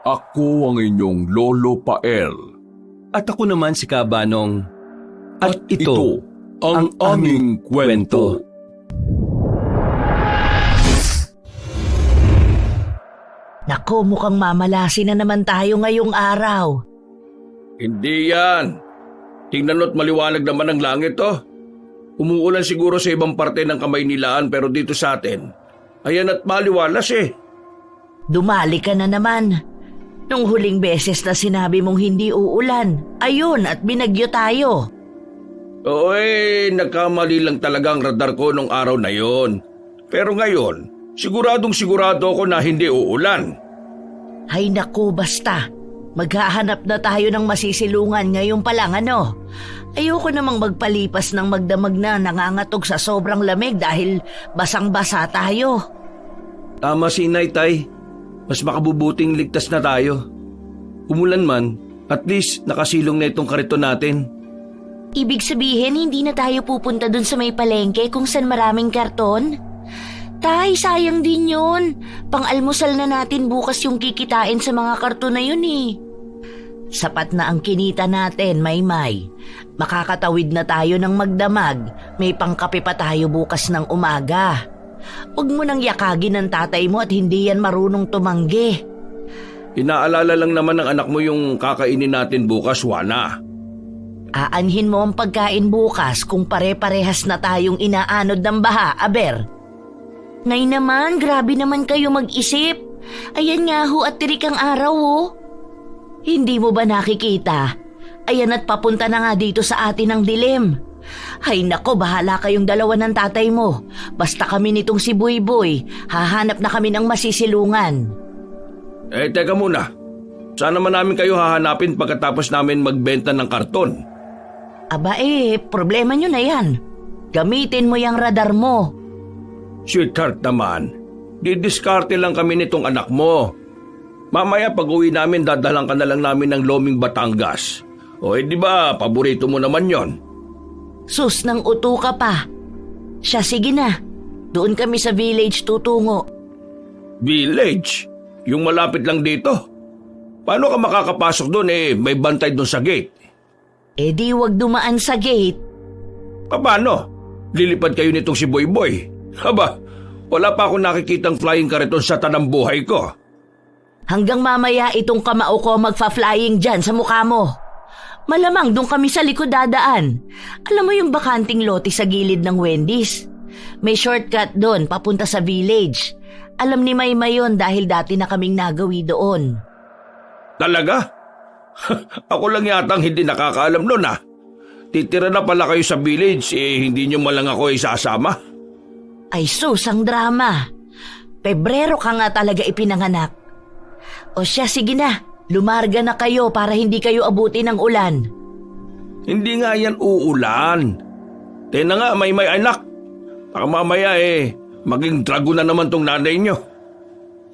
Ako ang inyong Lolo Pael. At ako naman si Kabanong. At ito ang aming kwento. Nako, mukhang mamalasin na naman tayo ngayong araw. Hindi yan. Tingnan mo't maliwanag naman ang langit Umuulan siguro sa ibang parte ng Kamaynilaan pero dito sa atin, ayan at maliwalas Dumali ka na naman. Nung huling beses na sinabi mong hindi uulan, ayun at binagyo tayo. Oo nagkamali lang talaga ang radar ko nung araw na yon. Pero ngayon, siguradong sigurado ako na hindi uulan. Ay naku, basta. Maghahanap na tayo ng masisilungan ngayon pa lang Ayoko namang magpalipas ng magdamag na nangangatog sa sobrang lamig dahil basang-basa tayo. Tama si Inay, Tay. Mas makabubuting ligtas na tayo. Umulan man, at least nakasilong na itong kariton natin. Ibig sabihin, hindi na tayo pupunta dun sa may palengke kung saan maraming karton? Tay, sayang din yun. Pang-almusal na natin bukas yung kikitain sa mga karton na yun Sapat na ang kinita natin, Maymay. Makakatawid na tayo ng magdamag. May pangkape pa tayo bukas ng umaga. Huwag mo nang yakagin ng tatay mo at hindi yan marunong tumanggi. Inaalala lang naman ng anak mo yung kakainin natin bukas, Juana. Aanhin mo ang pagkain bukas kung pare-parehas na tayong inaanod ng baha, Aber. Nay naman, grabe naman kayo mag-isip. Ayan nga ho at tirik ang araw Hindi mo ba nakikita? Ayan at papunta na nga dito sa atin ang dilim. Ay nako, bahala kayong dalawa ng tatay mo. Basta kami nitong si Boy-Boy, hahanap na kami ng masisilungan. Teka muna. Saan naman namin kayo hahanapin pagkatapos namin magbenta ng karton? Aba problema nyo na yan. Gamitin mo yung radar mo. Sweetheart naman, didiskarte lang kami nitong anak mo. Mamaya pag-uwi namin dadalang ka na lang namin ng Loming Batangas. Di ba, paborito mo naman yon? Sus, nang uto ka pa. Siya, sige na. Doon kami sa village tutungo. Village? Yung malapit lang dito? Paano ka makakapasok doon may bantay doon sa gate? Di wag dumaan sa gate. Paano? Lilipad kayo nitong si Boy-Boy? Haba, wala pa akong nakikitang flying kariton sa tanang buhay ko. Hanggang mamaya itong kamao ko magfa-flying dyan sa mukha mo. Malamang doon kami sa likod dadaan. Alam mo yung bakanting lote sa gilid ng Wendy's? May shortcut doon papunta sa village. Alam ni Maymay yun dahil dati na kaming nagawi doon. Talaga? Ako lang yatang hindi nakakaalam nun Titira na pala kayo sa village hindi nyo malang ako isasama? Ay sus, ang drama. Pebrero ka nga talaga ipinanganak. O siya, sige na. Lumarga na kayo para hindi kayo abuti ng ulan. Hindi nga yan uulan. Tena nga, may anak. Baka mamaya maging drago na naman tong nanay nyo.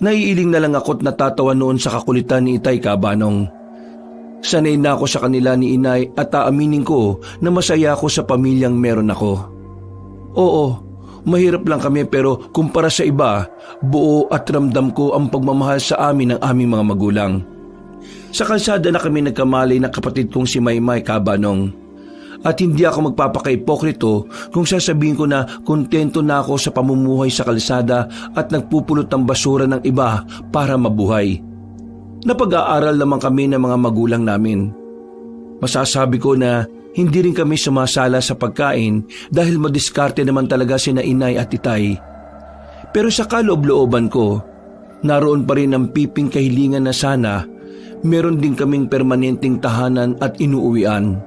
Naiiling na lang ako't natatawa noon sa kakulitan ni Itay, Kabanong. Sanay na ako sa kanila ni Inay at aaminin ko na masaya ako sa pamilyang meron ako. Oo, mahirap lang kami pero kumpara sa iba, buo at ramdam ko ang pagmamahal sa amin ng aming mga magulang. Sa kalsada na kami nagkamalay ng kapatid kong si Maymay, Kabanong. At hindi ako magpapaka-ipokrito kung sasabihin ko na kontento na ako sa pamumuhay sa kalsada at nagpupulot ng basura ng iba para mabuhay. Napag-aaral naman kami ng mga magulang namin. Masasabi ko na hindi rin kami sumasala sa pagkain dahil madiskarte naman talaga sina Inay at Itay. Pero sa kaloob-looban ko, naroon pa rin ang piping kahilingan na sana meron din kaming permanenteng tahanan at inuuwian.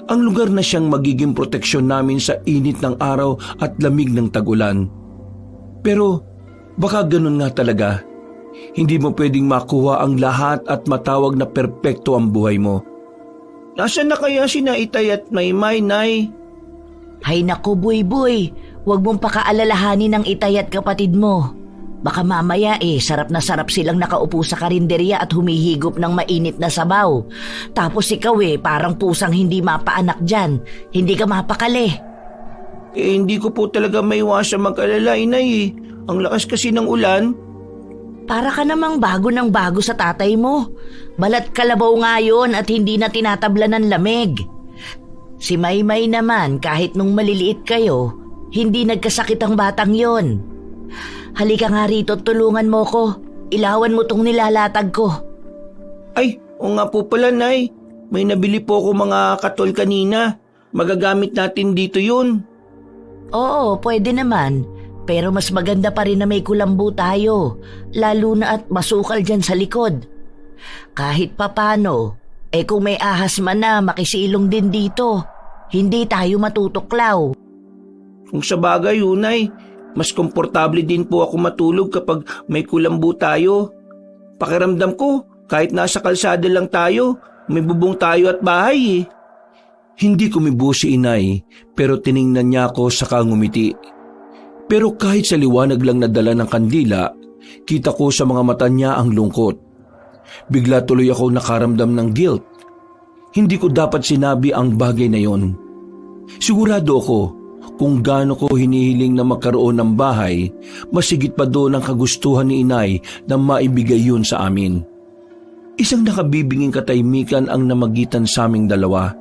Ang lugar na siyang magiging proteksyon namin sa init ng araw at lamig ng tag-ulan. Pero baka ganun nga talaga. Hindi mo pwedeng makuha ang lahat at matawag na perpekto ang buhay mo. Nasaan na kaya sina Itay at Maymay, Nay? Hay naku, Boy-Boy. Huwag mong pakaalalahanin ng Itay at kapatid mo. Baka mamaya sarap na sarap silang nakaupo sa karinderya at humihigop ng mainit na sabaw. Tapos ikaw parang pusang hindi mapaanak dyan. Hindi ka mapakali. Hindi ko po talaga maiwasang mag-alala, Inay. Ang lakas kasi ng ulan. Para ka namang bago ng bago sa tatay mo. Balat kalabaw nga yun at hindi na tinatabla ng lamig. Si Maymay naman kahit nung maliliit kayo, hindi nagkasakit ang batang yon. Halika nga rito, tulungan mo ko. Ilawan mo tong nilalatag ko. Ay, o nga po pala, Nay. May nabili po ako mga katol kanina. Magagamit natin dito yun. Oo, pwede naman. Pero mas maganda pa rin na may kulambu tayo. Lalo na at masukal dyan sa likod. Kahit papano, kung may ahas man na makisilong din dito, hindi tayo matutuklaw. Kung sa bagay, Nay, mas komportable din po ako matulog kapag may kulambu tayo. Pakiramdam ko, kahit nasa kalsada lang tayo, may bubong tayo at bahay eh. Hindi kumibo si Inay, pero tiningnan niya ako saka ngumiti. Pero kahit sa liwanag lang nadala ng kandila, kita ko sa mga mata niya ang lungkot. Bigla tuloy ako nakaramdam ng guilt. Hindi ko dapat sinabi ang bagay na yon. Sigurado ako, kung gaano ko hinihiling na magkaroon ng bahay, masigit pa doon ang kagustuhan ni Inay na maibigay yun sa amin. Isang nakabibinging katahimikan ang namagitan sa aming dalawa.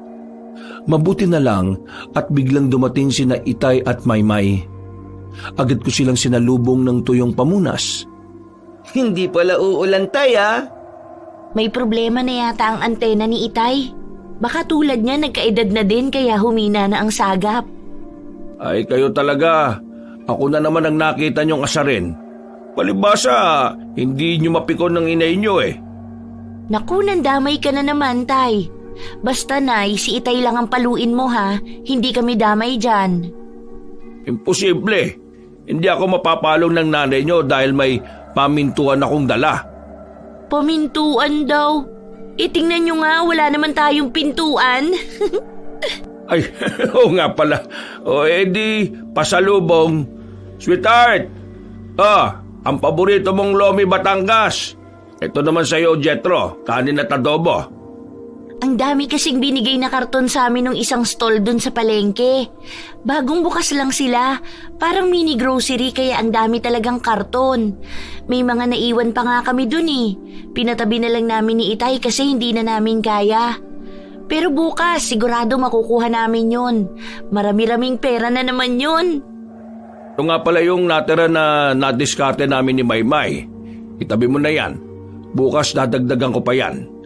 Mabuti na lang at biglang dumating sina Itay at Maymay. Agad ko silang sinalubong ng tuyong pamunas. Hindi pala uulan, Tay, ah. May problema na yata ang antena ni Itay. Baka tulad niya nagkaedad na din kaya humina na ang sagap. Ay kayo talaga. Ako na naman ang nakita niyong asarin. Palibasa, hindi niyo mapikon ng inay niyo eh. Naku, nandamay ka na naman, Tay. Basta, Nay, si Itay lang ang paluin mo ha. Hindi kami damay dyan. Imposible. Hindi ako mapapalong ng nanay niyo dahil may pamintuan akong dala. Pamintuan daw? Tingnan niyo nga, wala naman tayong pintuan. Ay, oo nga pala. O edi, pasalubong. Sweetheart! Ang paborito mong Lomi Batangas. Ito naman sa'yo, Jetro, kanin at adobo. Ang dami kasing binigay na karton sa amin ng isang stall dun sa palengke. Bagong bukas lang sila. Parang mini grocery kaya ang dami talagang karton. May mga naiwan pa nga kami dun eh. Pinatabi na lang namin ni Itay kasi hindi na namin kaya. Pero bukas sigurado makukuha namin yun. Marami-raming pera na naman yun. Ito nga pala yung natira na nadiskarte namin ni Maymay. Itabi mo na yan. Bukas dadagdagan ko pa yan.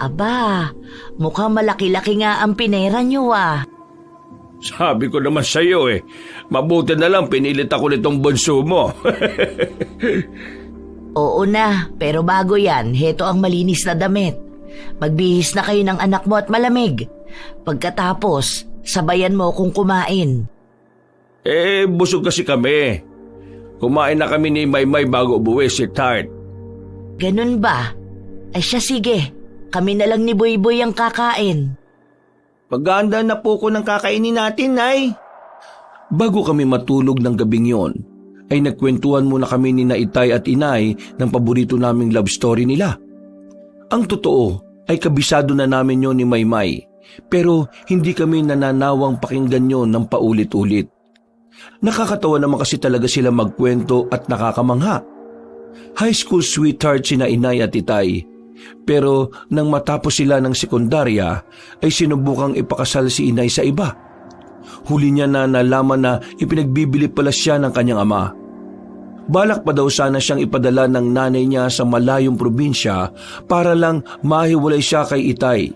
Aba, mukhang malaki-laki nga ang pinera niyo ah. Sabi ko naman sa'yo eh, mabuti na lang pinilit ako nitong bunso mo. Oo na, pero bago yan, heto ang malinis na damit. Magbihis na kayo ng anak mo at malamig. Pagkatapos, sabayan mo kung kumain. Busog kasi kami. Kumain na kami ni Maymay bago ubuwi si Tart. Ganun ba? Ay siya sige. Kami na lang ni Boyboy ang kakain. Paghahanda na po ko ng kakainin natin, Nay. Bago kami matulog ng gabing yon, ay nagkwentuhan muna kami ni Itay at Inay ng paborito naming love story nila. Ang totoo ay kabisado na namin yon ni Maymay, pero hindi kami nananawang pakinggan yon ng paulit-ulit. Nakakatawa naman kasi talaga sila magkwento at nakakamangha. High school sweetheart sina Inay at Itay. Pero nang matapos sila ng sekundarya ay sinubukang ipakasal si Inay sa iba. Huli niya na nalaman na ipinagbibili pala siya ng kanyang ama. Balak pa daw sana siyang ipadala ng nanay niya sa malayong probinsya para lang mahiwalay siya kay Itay.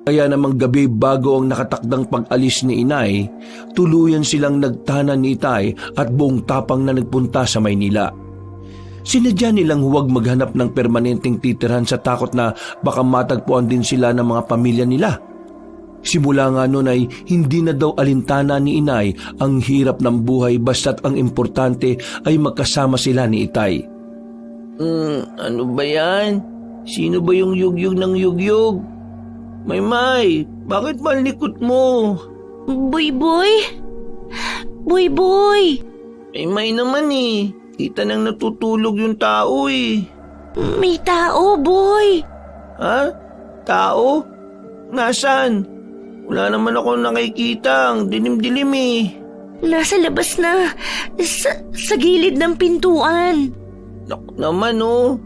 Kaya namang gabi bago ang nakatakdang pag-alis ni Inay, tuluyan silang nagtahanan ni Itay at buong tapang na nagpunta sa Maynila. Sinadya nilang huwag maghanap ng permanenteng titirahan sa takot na baka matagpuan din sila ng mga pamilya nila. Simula nga noon ay hindi na daw alintana ni Inay ang hirap ng buhay basta't ang importante ay magkasama sila ni Itay. Ano ba yan? Sino ba yung yugyug ng yugyug? Maymay, bakit malikot mo? Boyboy? Boyboy! Maymay naman eh. Kita nang natutulog yung tao eh. May tao, boy. Ha? Tao? Nasaan? Wala naman ako nakikita. Ang dilim-dilim eh. Nasa labas na. Sa gilid ng pintuan. Naku naman oh.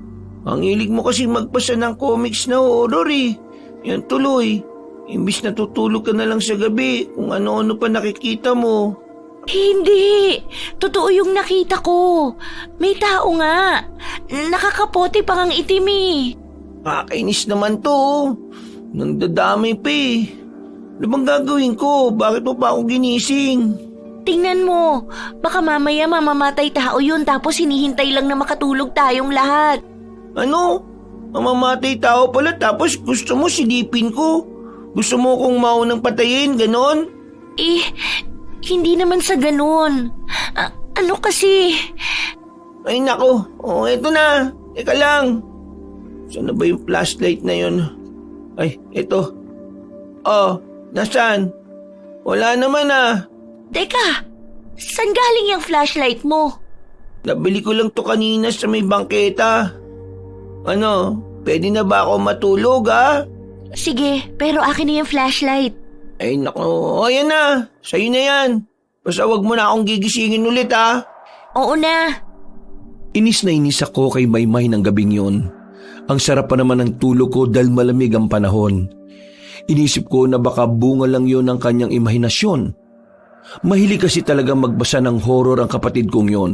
Ang hilig mo kasi magbasa ng comics na horror eh. Yan tuloy. Imbis na tutulog ka na lang sa gabi kung ano-ano pa nakikita mo. Hindi. Totoo yung nakita ko. May tao nga. Nakakapote pa ngang itim eh. Kakainis naman to oh. Nagdadamay pa eh. Ano bang gagawin ko? Bakit mo pa ako ginising? Tingnan mo. Baka mamaya mamamatay tao yun tapos hinihintay lang na makatulog tayong lahat. Ano? Mamamatay tao pala tapos gusto mo silipin ko? Gusto mo kong maunang patayin, ganon? Eh, hindi naman sa ganun. Ano kasi? Ay nako, eto na. Teka lang. Saan na ba yung flashlight na yun? Ay, eto. Nasaan? Wala naman ah. Teka, saan galing yung flashlight mo? Nabili ko lang to kanina sa may bangketa. Ano, pwede na ba ako matulog ah? Sige, pero akin na yung flashlight. Ay nako, yan na. Sa'yo na yan. Basta wag mo na akong gigisingin ulit ah. Oo na. Inis na inis ako kay Maymay ng gabing yun. Ang sarap pa naman ng tulog ko dahil malamig ang panahon. Inisip ko na baka bunga lang yun ng kanyang imahinasyon. Mahilig kasi talaga magbasa ng horror ang kapatid kong yun.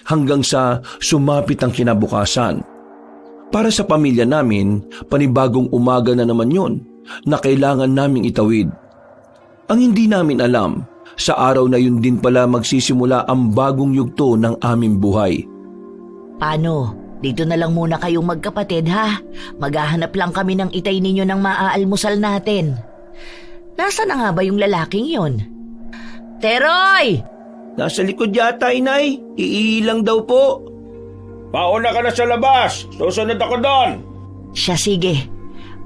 Hanggang sa sumapit ang kinabukasan. Para sa pamilya namin, panibagong umaga na naman yun na kailangan naming itawid. Ang hindi namin alam, sa araw na yun din pala magsisimula ang bagong yugto ng aming buhay. Paano? Dito na lang muna kayong magkapatid ha. Maghahanap lang kami ng itay ninyo ng maaalmusal natin. Nasaan na nga ba yung lalaking yun? Teroy! Nasa likod yata, inay. Iilang daw po. Pauna ka na sa labas. Susunod ako doon. Siya sige.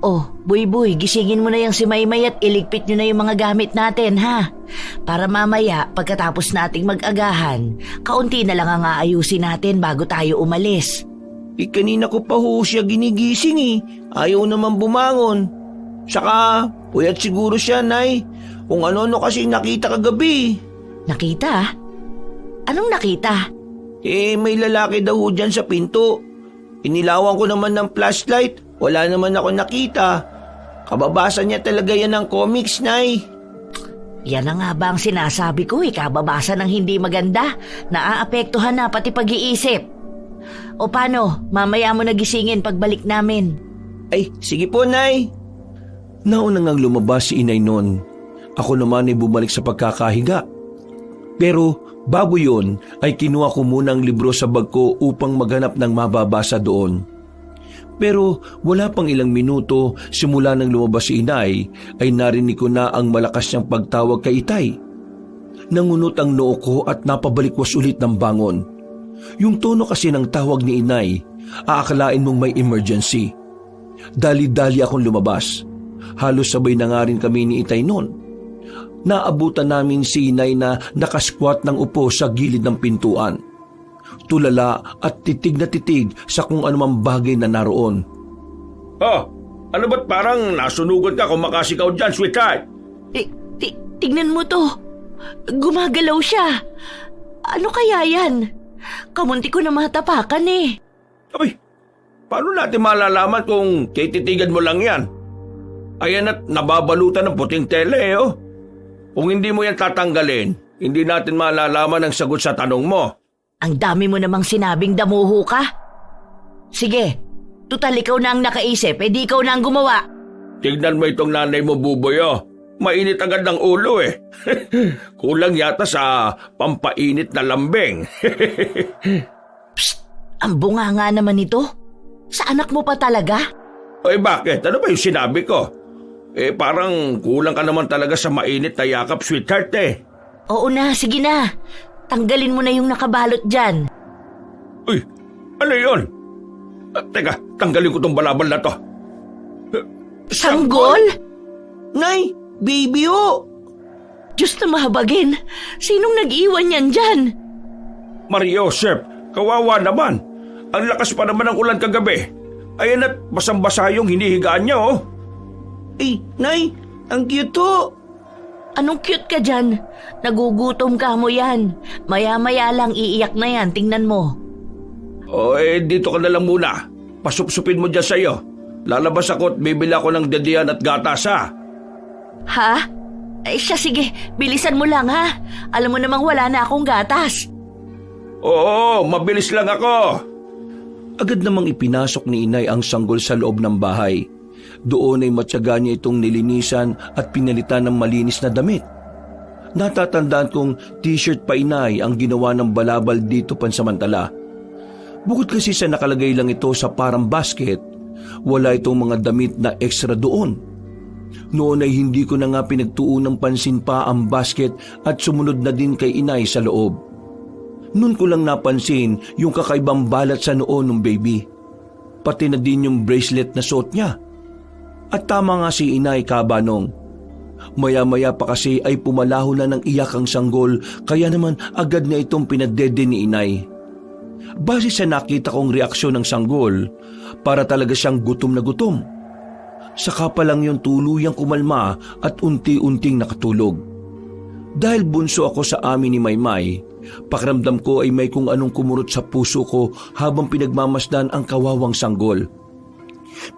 Oh, Buy, gisingin mo na yung si Maymay at iligpit nyo na yung mga gamit natin ha. Para mamaya pagkatapos nating mag-agahan, kaunti na lang ang aayusin natin bago tayo umalis. Kanina ko pa ho siya ginigising eh. Ayaw naman bumangon. Saka, puyat siguro siya, nay. Kung ano-ano kasi nakita kagabi. Nakita? Anong nakita? May lalaki daw ho dyan sa pinto. Inilawan ko naman ng flashlight. Wala naman ako nakita. Kababasa niya talaga yan ng comics, nay. Yan na nga ba ang sinasabi ko kababasa ng hindi maganda. Naaapektuhan na pati pag-iisip. O paano, mamaya mo nagisingin pagbalik namin. Ay, sige po, nay. Nauna ngang lumabas si inay noon. Ako naman ay bumalik sa pagkakahiga. Pero bago yun ay kinuha ko muna ang libro sa bag ko upang maghanap ng mababasa doon. Pero wala pang ilang minuto simula nang lumabas si inay ay narinig ko na ang malakas niyang pagtawag kay Itay. Nangunot ang noo ko at napabalikwas ulit ng bangon. Yung tono kasi ng tawag ni inay, aakalain mong may emergency. Dali-dali akong lumabas. Halos sabay na nga rin kami ni Itay noon. Naabutan namin si inay na nakasquat ng upo sa gilid ng pintuan. Tulala at titig na titig sa kung anumang bagay na naroon. Ano ba't parang nasunugan ka kung makasikaw dyan, sweetheart? Tignan mo to. Gumagalaw siya. Ano kaya yan? Kamunti ko na matapakan eh. Abay, paano natin malalaman kung tititigan mo lang yan? Ayan at nababalutan ng puting tele oh. Kung hindi mo yan tatanggalin, hindi natin malalaman ang sagot sa tanong mo. Ang dami mo namang sinabing damuho ka. Sige, tutal ikaw na ang nakaisip, di ikaw na ang gumawa. Tignan mo itong nanay mo, Buboy oh. Mainit agad ng ulo eh. Kulang yata sa pampainit na lambing. Psst, ang bunga nga naman ito. Sa anak mo pa talaga? Ay bakit? Ano ba yung sinabi ko? Parang kulang ka naman talaga sa mainit na yakap, sweetheart eh. Oo na, sige na. Tanggalin mo na yung nakabalot dyan. Uy, ano yun? Teka, tanggalin ko tong balabal na to. Sanggol? Nay, baby oh! Diyos na mahabagin. Sinong nag-iwan yan dyan? Mariosep, kawawa naman. Ang lakas pa naman ng ulan kagabi. Ayan at basang-basa yung hinihigaan niya oh. Nay, ang cute to. Anong cute ka dyan? Nagugutom ka mo yan. Maya-maya lang iiyak na yan, tingnan mo. Dito ka na lang muna. Pasupsupin mo dyan sa'yo. Lalabas ako at bibili ako ng dadian at gatas, ha? Ha? Siya, sige, bilisan mo lang ha. Alam mo namang wala na akong gatas. Oo, mabilis lang ako. Agad namang ipinasok ni inay ang sanggol sa loob ng bahay. Doon ay matyaga niya itong nilinisan at pinalitan ng malinis na damit. Natatandaan kong t-shirt pa inay ang ginawa ng balabal dito pansamantala. Bukod kasi sa nakalagay lang ito sa parang basket, wala itong mga damit na extra doon. Noon ay hindi ko na nga pinagtuon ng pansin pa ang basket at sumunod na din kay inay sa loob. Noon ko lang napansin yung kakaibang balat sa noo ng baby. Pati na din yung bracelet na suot niya. At tama nga si inay, Kabanong. Maya-maya pa kasi ay pumalaho na ng iyak ang sanggol, kaya naman agad na itong pinagdede ni inay. Base sa nakita kong reaksyon ng sanggol, para talaga siyang gutom na gutom. Saka pa lang yung tuluyang kumalma at unti-unting nakatulog. Dahil bunso ako sa amin ni Maymay, pakiramdam ko ay may kung anong kumurot sa puso ko habang pinagmamasdan ang kawawang sanggol.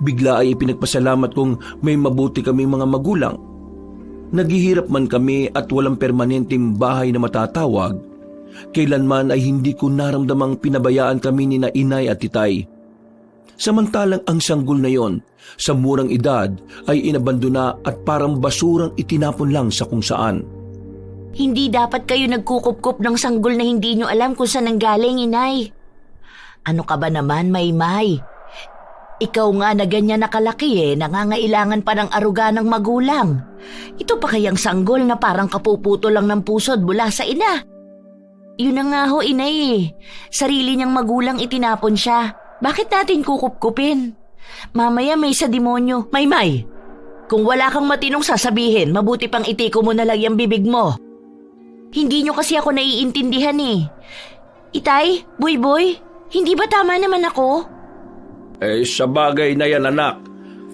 Bigla ay ipinagpasalamat kong may mabuti kaming mga magulang. Naghihirap man kami at walang permanenteng bahay na matatawag, kailanman ay hindi ko naramdamang pinabayaan kami ni na inay at titay. Samantalang ang sanggol na yon, sa murang edad, ay inabandona at parang basurang itinapon lang sa kung saan. Hindi dapat kayo nagkukup-kup ng sanggol na hindi nyo alam kung saan nanggaling, inay. Ano ka ba naman, Maymay? Ikaw nga na ganyan nakalaki nangangailangan pa ng aruga ng magulang. Ito pa kayang sanggol na parang kapuputo lang ng pusod mula sa ina. Yun na nga ho, inay. Sarili niyang magulang itinapon siya. Bakit natin kukup-kupin? Mamaya may sa demonyo. Maymay, kung wala kang matinong sasabihin, mabuti pang itiko mo na lang yung bibig mo. Hindi nyo kasi ako naiintindihan Itay, Boy, hindi ba tama naman ako? Sa bagay na yan, anak.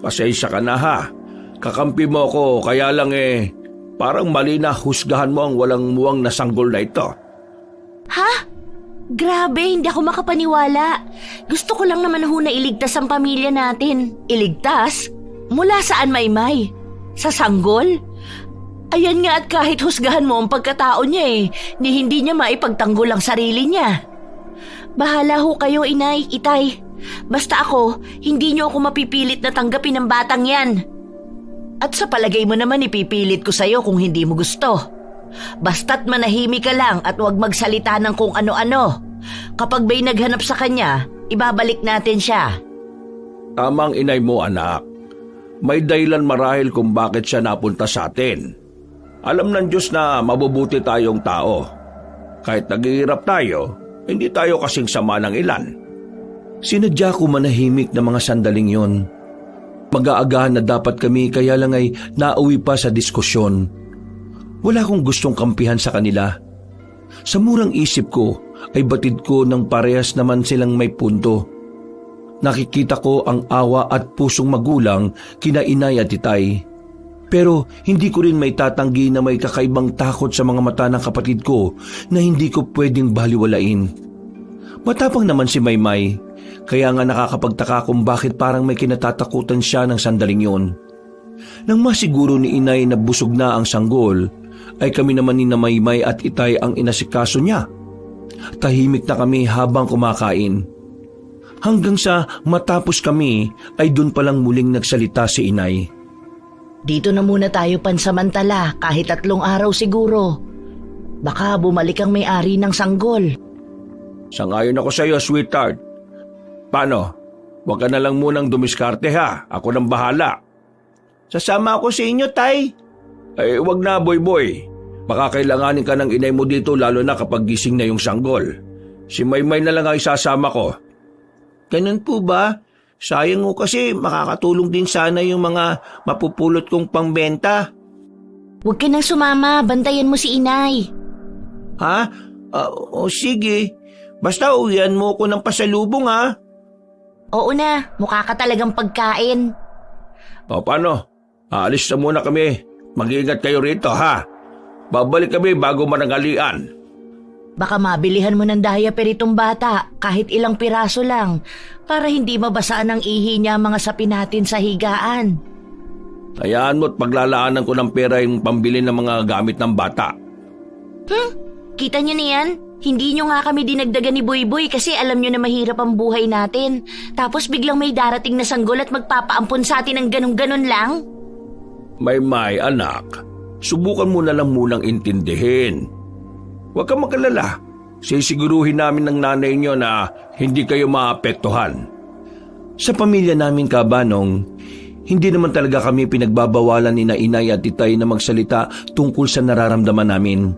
Pasensya ka na, ha? Kakampi mo ko, kaya lang parang mali na husgahan mo ang walang muwang na sanggol na ito. Ha? Grabe, hindi ako makapaniwala. Gusto ko lang naman na iligtas ang pamilya natin. Iligtas? Mula saan, Maymay? Sa sanggol? Ayan nga, at kahit husgahan mo ang pagkatao niya ni hindi niya maipagtanggol ang sarili niya. Bahala ho kayo, inay, itay. Basta ako, hindi niyo ako mapipilit na tanggapin ang batang yan. At sa palagay mo naman ipipilit ko sa'yo kung hindi mo gusto. Basta't manahimik ka lang at huwag magsalita ng kung ano-ano. Kapag may naghanap sa kanya, ibabalik natin siya. Tamang inay mo, anak. May dahilan marahil kung bakit siya napunta sa atin. Alam ng Diyos na mabubuti tayong tao. Kahit naghihirap tayo, hindi tayo kasing sama ng ilan. Sinadya ko manahimik na mga sandaling yon. Mag-aagahan na dapat kami, kaya lang ay nauwi pa sa diskusyon. Wala akong gustong kampihan sa kanila. Sa murang isip ko ay batid ko ng parehas naman silang may punto. Nakikita ko ang awa at pusong magulang kina inay at titay. Pero hindi ko rin may tatanggi na may kakaibang takot sa mga mata ng kapatid ko na hindi ko pwedeng baliwalain. Matapang naman si Maymay, kaya nga nakakapagtaka kung bakit parang may kinatatakutan siya ng sandaling yon. Nang masiguro ni inay na busog na ang sanggol, ay kami naman ni na Maymay at itay ang inasikaso niya. Tahimik na kami habang kumakain. Hanggang sa matapos kami ay dun palang muling nagsalita si inay. Dito na muna tayo pansamantala kahit 3 araw siguro. Baka bumalik ang may-ari ng sanggol. Sangayon ako sa iyo, sweetheart. Paano? Huwag ka na lang munang dumiskarte, ha? Ako nang bahala. Sasama ako sa inyo, tay. Wag na, boy. Baka kailanganin ka ng inay mo dito lalo na kapag gising na yung sanggol. Si Maymay na lang ang isasama ko. Ganun po ba? Sayang ko kasi makakatulong din sana yung mga mapupulot kong pangbenta. Huwag ka nang sumama, bantayan mo si inay. Ha? Sige. Basta uwian mo ko ng pasalubong, ha? Oo na, mukha ka talagang pagkain. Paano? Aalis na muna kami. Mag-iingat kayo rito, ha? Babalik kami bago manangalian. Baka mabilihan mo ng diaper itong bata kahit ilang piraso lang para hindi mabasaan ng ihi niya mga sapin natin sa higaan. Hayaan mo't paglalaanan ko ng pera yung pambili ng mga gamit ng bata. Kita niyo niyan? Hindi niyo nga kami dinagdagan ni Boy kasi alam niyo na mahirap ang buhay natin. Tapos biglang may darating na sanggol at magpapaampon sa atin ng ganun-ganun lang? Maymay, anak, subukan mo na lang munang intindihin. Huwag kang magalala. Sisiguruhin namin ng nanay niyo na hindi kayo maapektuhan. Sa pamilya namin, Kabanong, hindi naman talaga kami pinagbabawalan ni na inay at itay na magsalita tungkol sa nararamdaman namin.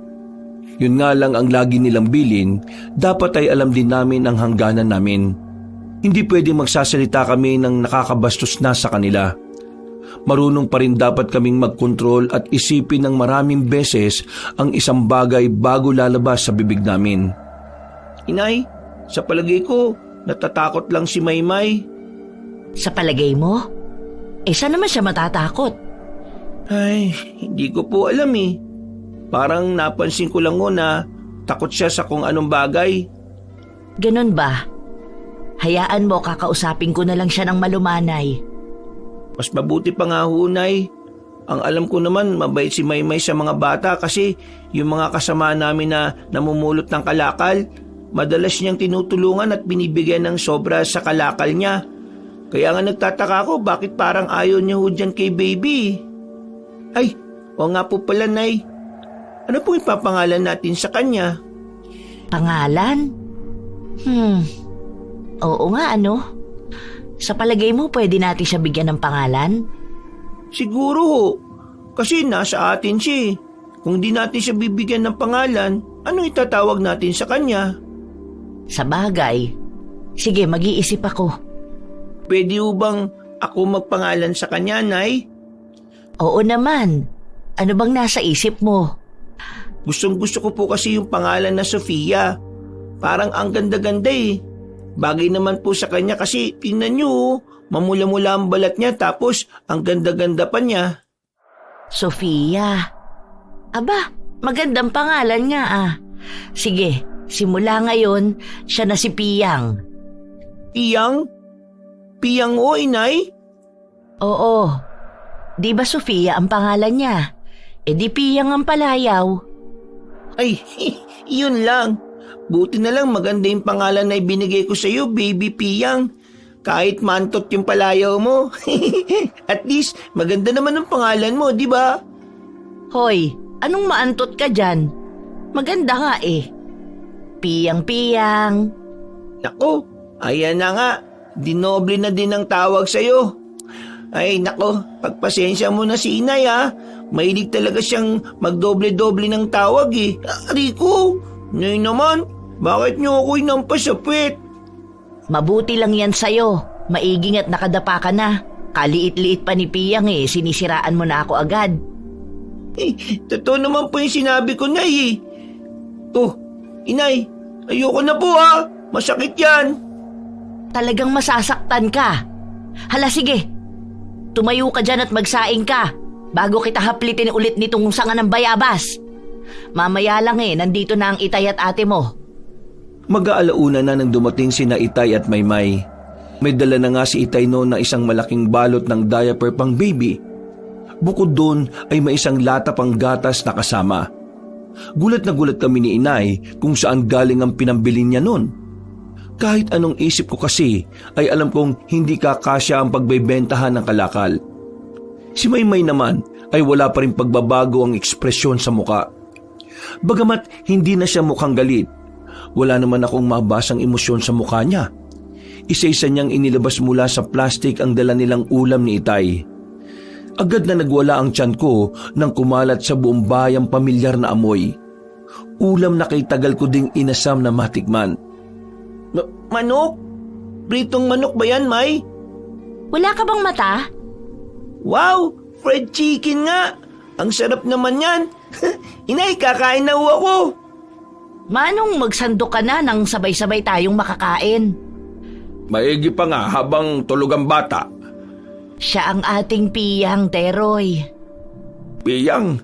Yun nga lang ang lagi nilang bilin, dapat ay alam din namin ang hangganan namin. Hindi pwedeng magsasalita kami ng nakakabastos na sa kanila. Marunong pa rin dapat kaming magkontrol at isipin ng maraming beses ang isang bagay bago lalabas sa bibig namin. Inay, sa palagay ko, natatakot lang si Maymay. Sa palagay mo? Saan naman siya matatakot? Ay, hindi ko po alam eh. Parang napansin ko lang na takot siya sa kung anong bagay. Ganun ba? Hayaan mo, kakausapin ko na lang siya ng malumanay. Mas mabuti pa nga Nay. Ang alam ko naman, mabait si Maymay sa mga bata kasi yung mga kasama namin na namumulot ng kalakal, madalas niyang tinutulungan at binibigyan ng sobra sa kalakal niya. Kaya nga nagtataka ko bakit parang ayaw niya ho dyan kay baby. Ay, o nga po pala Nay. Ano po ipapangalan natin sa kanya? Pangalan? Oo nga ano? Sa palagay mo pwede natin siya bigyan ng pangalan? Siguro ho. Kasi nasa atin siya. Kung di natin siya bibigyan ng pangalan, anong itatawag natin sa kanya? Sa bagay. Sige, mag-iisip ako. Pwede ho bang ako magpangalan sa kanya, Nay? Oo naman. Ano bang nasa isip mo? Gustong-gusto ko po kasi yung pangalan na Sofia. Parang ang ganda-ganda eh. Bagay naman po sa kanya kasi tingnan niyo, mamula-mula ang balat niya tapos ang ganda-ganda pa niya. Sofia. Aba, magandang pangalan nga ah. Sige, simula ngayon, siya na si Piyang. Piyang? Piyang o, Inay? Oo. Di ba Sofia ang pangalan niya? Di Piyang ang palayaw. Ay, yun lang. Buti na lang maganda yung pangalan na ibinigay ko sa iyo, Baby Piyang. Kahit mantot yung palayaw mo. At least, maganda naman ang pangalan mo, di ba? Hoy, anong maantot ka dyan? Maganda nga eh. Piyang-piyang. Nako, ayan na nga. Dinoble na din ang tawag sa iyo. Ay, nako, pagpasensya mo na si Inay ha. Mahilig talaga siyang magdoble-doble ng tawag eh. Rico, ngayon naman, bakit niyo ako inampasapit? Mabuti lang yan sa'yo. Maiging at nakadapa ka na. Kaliit-liit pa ni Piyang eh, sinisiraan mo na ako agad. Totoo naman po yung sinabi ko na eh. Oh, Inay, ayoko na po ha. Masakit yan. Talagang masasaktan ka. Hala sige, tumayo ka dyan at magsaing ka bago kita haplitin ulit nitong sanga ng bayabas. Mamaya lang eh, nandito na ang itay at ate mo. Mag-aalauna na nang dumating sina Itay at Maymay. May dala na nga si Itay noon na isang malaking balot ng diaper pang baby. Bukod doon ay may isang lata pang gatas na kasama. Gulat na gulat kami ni Inay kung saan galing ang pinambili niya noon. Kahit anong isip ko kasi ay alam kong hindi kakasya ang pagbebentahan ng kalakal. Si Maymay naman ay wala pa rin pagbabago ang ekspresyon sa muka. Bagamat hindi na siya mukhang galit, wala naman akong mabasang emosyon sa mukha niya. Isa-isa niyang inilabas mula sa plastik ang dala nilang ulam ni Itay. Agad na nagwala ang tiyan ko nang kumalat sa buong bayang pamilyar na amoy. Ulam na kay tagal ko ding inasam na matikman. Manok? Pritong manok ba yan, May? Wala ka bang mata? Wow! Fried chicken nga! Ang sarap naman yan! Inay, kakain na ako! Manong magsandok ka na nang sabay-sabay tayong makakain. Maigi pa nga habang tulog ang bata. Siya ang ating Piyang, Teroy. Piyang?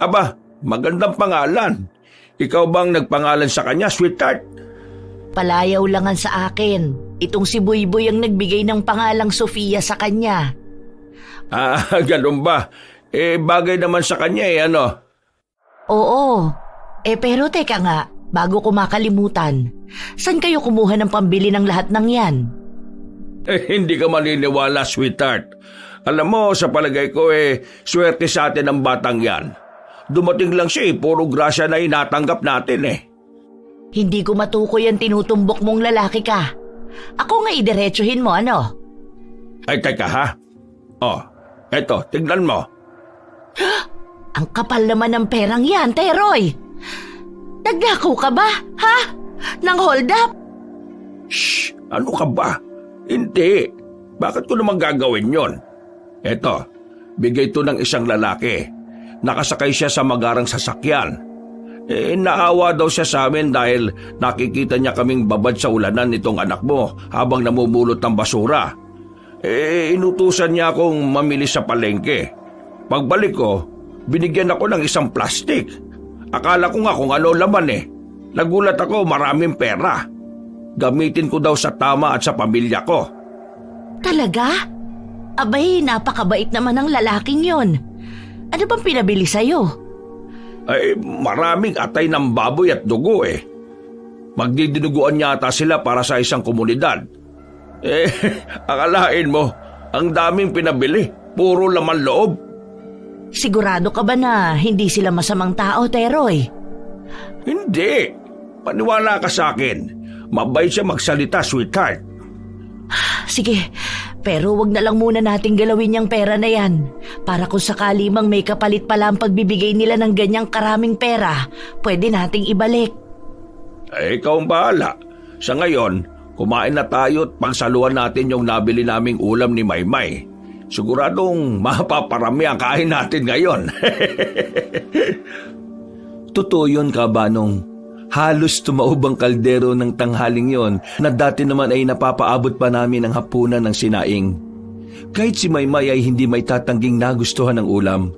Aba, magandang pangalan. ikaw bang nagpangalan sa kanya, sweetheart? Palayaw langan sa akin. Itong si Buyboy ang nagbigay ng pangalang Sofia sa kanya. Ganun ba? Bagay naman sa kanya ano? Oo. Pero teka nga, bago ko makalimutan, saan kayo kumuha ng pambili ng lahat ng yan? Hindi ka maniniwala, sweetheart. Alam mo, sa palagay ko swerte sa atin ang batang yan. Dumating lang siya puro grasya na inatanggap natin Hindi ko matukoy ang tinutumbok mong lalaki ka. Ako nga idiretsuhin mo, ano? Ay, teka ha? Eto, tignan mo. Ang kapal naman ng perang yan, Teroy! Nagnakaw ka ba, ha? Nang hold up? Shh! Ano ka ba? Hindi. Bakit ko naman gagawin yon? Eto, bigay to ng isang lalaki. Nakasakay siya sa magarang sasakyan. Naawa daw siya sa amin dahil nakikita niya kaming babad sa ulanan nitong anak mo habang namumulot ng basura. Inutusan niya akong mamili sa palengke. Pagbalik ko, binigyan ako ng isang plastic. Akala ko nga kung ano laman Nagulat ako, maraming pera. Gamitin ko daw sa tama at sa pamilya ko. Talaga? Abay, napakabait naman ng lalaking yon. Ano bang pinabili sa'yo? Maraming atay ng baboy at dugo Magdidinuguan yata sila para sa isang komunidad. Akalain mo, ang daming pinabili, puro laman loob. Sigurado ka ba na hindi sila masamang tao, Teroy? Hindi. Paniwala ka sa akin. Mabait siya magsalita, sweetheart. Sige, pero wag na lang muna nating galawin yung pera na yan. Para kung sakali mang may kapalit pala ang pagbibigay nila ng ganyang karaming pera, pwede nating ibalik. Ikaw ang bahala. Sa ngayon, kumain na tayo at pagsaluhan natin yung nabili naming ulam ni Maymay. Siguradong mapaparami ang kain natin ngayon. Totoo yun, Kabanong. Halos tumaob ang kaldero ng tanghaling yon na dati naman ay napapaabot pa namin ang hapunan ng sinaing. Kahit si Maymay ay hindi may tatangging nagustuhan ng ulam.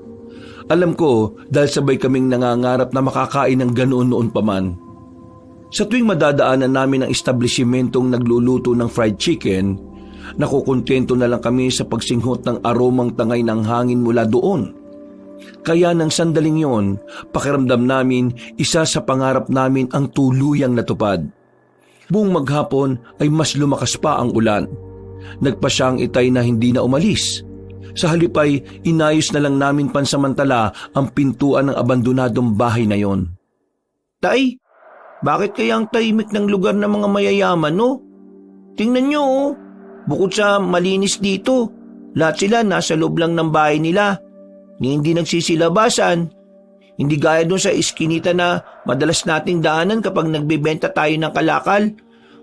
Alam ko dahil sabay kaming nangangarap na makakain ng ganoon noon pa man. Sa tuwing madadaanan namin ang establishmentong nagluluto ng fried chicken, nakukontento na lang kami sa pagsinghot ng aromang tangay ng hangin mula doon. Kaya nang sandaling yon, pakiramdam namin isa sa pangarap namin ang tuluyang natupad. Buong maghapon ay mas lumakas pa ang ulan. Nagpa siyang Itay na hindi na umalis. Sa halip ay inayos na lang namin pansamantala ang pintuan ng abandonadong bahay na yon. Tay, bakit kaya ang tahimik ng lugar ng mga mayayaman, no? Tingnan nyo, bukod sa malinis dito, lahat sila nasa loob lang ng bahay nila. Hindi nagsisilabasan. Hindi gaya doon sa iskinita na madalas nating daanan kapag nagbebenta tayo ng kalakal.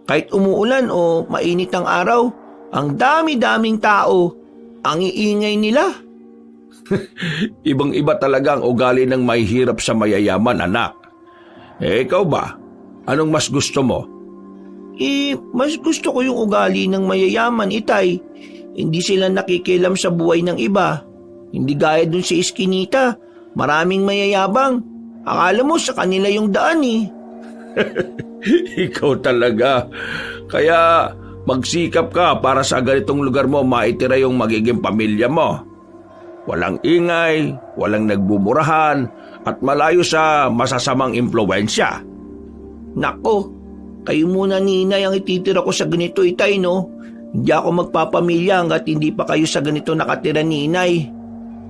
Kahit umuulan o mainit ang araw, ang dami-daming tao, ang iingay nila. Ibang-iba talaga ang ugali ng mahihirap sa mayayaman, anak. Ikaw ba? Anong mas gusto mo? Mas gusto ko yung ugali ng mayayaman, Itay. Hindi sila nakikialam sa buhay ng iba. Hindi gaya dun sa iskinita, maraming mayayabang. Akala mo sa kanila yung daan Ikaw talaga. Kaya magsikap ka para sa ganitong lugar mo maitira yung magiging pamilya mo. Walang ingay, walang nagbuburahan, at malayo sa masasamang impluwensya. Nako, kayo muna ni Inay ang ititira ko sa ganito, Itay, no? Hindi ako magpapamilya hanggat hindi pa kayo sa ganito nakatira ni Inay.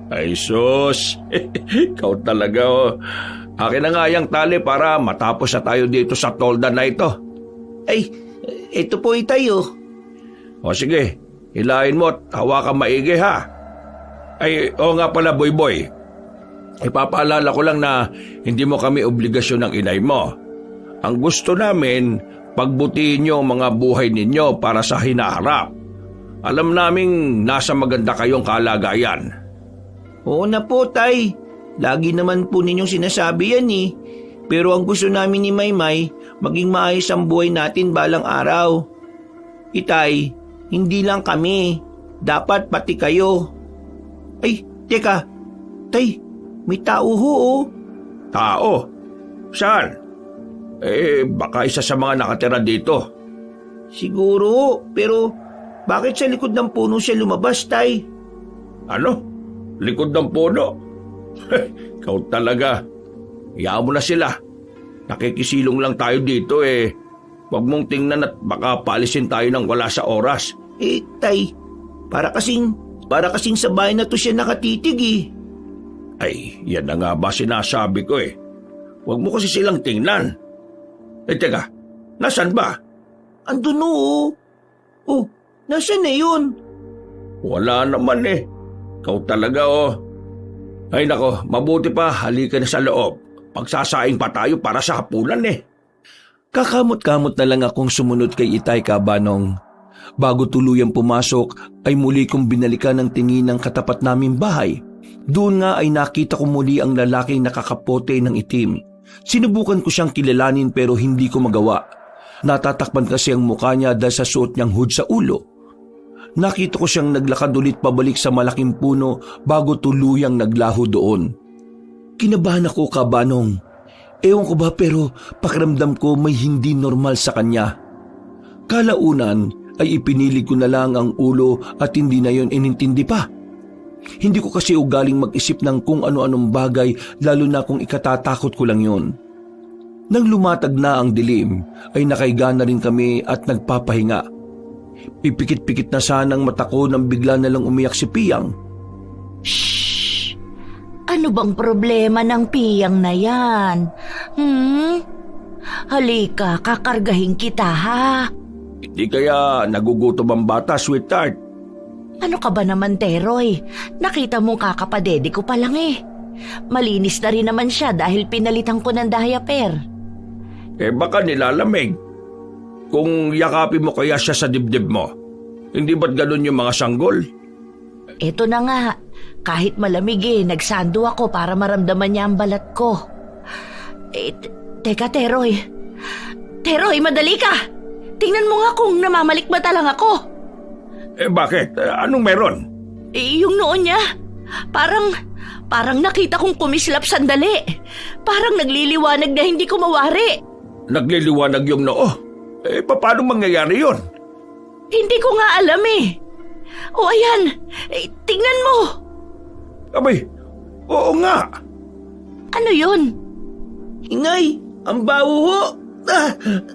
Ay sus, ikaw talaga Akin na nga yung tali para matapos na tayo dito sa tolda na ito. Ay, ito po Itay O sige, hilahin mo at hawakan maigi ha. Ay, nga pala Boy. Ipapaalala ko lang na hindi mo kami obligasyon ng inay mo. Ang gusto namin, pagbutihin niyo ang mga buhay ninyo para sa hinaharap. Alam naming nasa maganda kayong kalagayan. Oo na po, Tay. Lagi naman po ninyong sinasabi yan Pero ang gusto namin ni Maymay, maging maayos ang buhay natin balang araw. Itay, hindi lang kami. Dapat pati kayo. Ay, teka. Tay, may tao ho. Tao? Saan? Baka isa sa mga nakatira dito. Siguro, pero bakit sa likod ng puno siya lumabas, Tay? Ano? Likod ng puno? Ikaw talaga. Hayaan mo na sila. Nakikisilong lang tayo dito eh. Huwag mong tingnan at baka paalisin tayo ng wala sa oras. Tay, para kasing sa bahay na to siya nakatitig eh. Ay, yan na nga ba sinasabi ko eh. Huwag mo kasi silang tingnan. Teka, nasan ba? Andun oo. Oh, nasan na yun? Wala naman eh. Ikaw talaga oh. Ay nako, mabuti pa halika na sa loob. Pagsasaing pa tayo para sa hapunan eh. Kakamot-kamot na lang akong sumunod kay Itay Kabanong. Bago tuluyang pumasok ay muli kong binalikan ng tingin ng katapat naming bahay. Doon nga ay nakita ko muli ang lalaking nakakapote ng itim. Sinubukan ko siyang kilalanin pero hindi ko magawa. Natatakpan kasi ang mukha niya dahil sa suot niyang hood sa ulo. Nakita ko siyang naglakad ulit pabalik sa malaking puno bago tuluyang naglaho doon. Kinabahan ako, Kabanong. Ewan ko ba pero pakiramdam ko may hindi normal sa kanya. Kalaunan ay ipinili ko na lang ang ulo at hindi na yon inintindi pa. Hindi ko kasi ugaling mag-isip ng kung ano-anong bagay lalo na kung ikatatakot ko lang yon. Nang lumatag na ang dilim ay nakaiga na rin kami at nagpapahinga. Pipikit-pikit na sanang mata ko nang bigla na lang umiyak si Piyang. Shhh! Ano bang problema ng Piyang na yan? Halika, kakargahin kita ha. Hindi kaya nagugutom ang bata, sweetheart? Ano ka ba naman, Teroy? Nakita mo kakapadede ko pa lang eh. Malinis na rin naman siya dahil pinalitan ko ng diaper. Baka nilalamig. Kung yakapin mo kaya siya sa dibdib mo, hindi ba't ganun yung mga sanggol? Eto na nga, kahit malamig nagsando ako para maramdaman niya ang balat ko. Teka, Teroy. Teroy, madali ka! Tingnan mo nga kung namamalikmata lang ako. Bakit? Anong meron? Yung noon niya, parang nakita kong kumislap sandali. Parang nagliliwanag na hindi ko mawari. Nagliliwanag yung noo? Paano mangyayari yun? Hindi ko nga alam eh. O ayan, tingnan mo. Abay, oo nga. Ano yun? Inay, ang baho ho.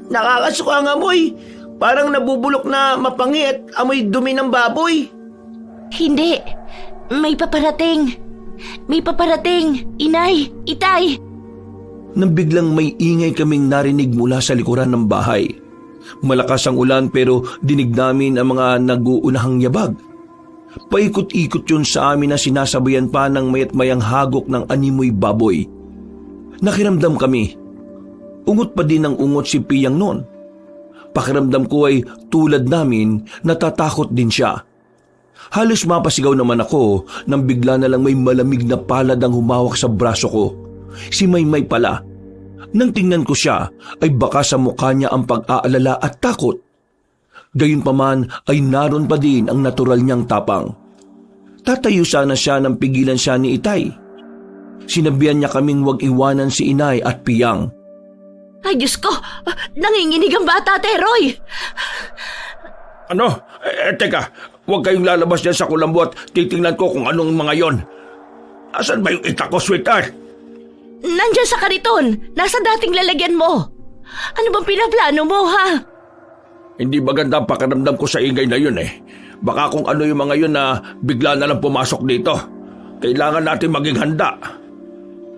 Nakakasuka ang amoy. Parang nabubulok na mapangi at amoy dumi ng baboy. Hindi, may paparating. May paparating, Inay, Itay. Nang biglang may ingay kaming narinig mula sa likuran ng bahay. Malakas ang ulan pero dinig namin ang mga nag-uunahang yabag. Paikot-ikot yun sa amin na sinasabayan pa ng mayat-mayang hagok ng animoy baboy. Nakiramdam kami. Ungot pa din ng ungot si Piyang noon. Pakiramdam ko ay tulad namin natatakot din siya. Halos mapasigaw naman ako nang bigla na lang may malamig na palad ang humawak sa braso ko. Si Maymay pala. Nang tingnan ko siya ay baka sa mukha niya ang pag-aalala at takot. Gayunpaman ay naroon pa din ang natural niyang tapang. Tatayo sana siya nang pigilan siya ni Itay. Sinabihan niya kaming huwag iwanan si Inay at Piyang. Ay Diyos ko, nanginginig ang bata, Teroy. Ano? Teka, huwag kayong lalabas dyan sa kulambo at titingnan ko kung anong mga yon. Asan ba yung ita ko, sweetheart? Nandiyan sa kariton, nasa dating lalagyan mo. Ano bang pinaplano mo, ha? Hindi maganda ang pakiramdam ko sa ingay na yun eh. Baka kung ano yung mga yun na bigla na lang pumasok dito. Kailangan natin maging handa.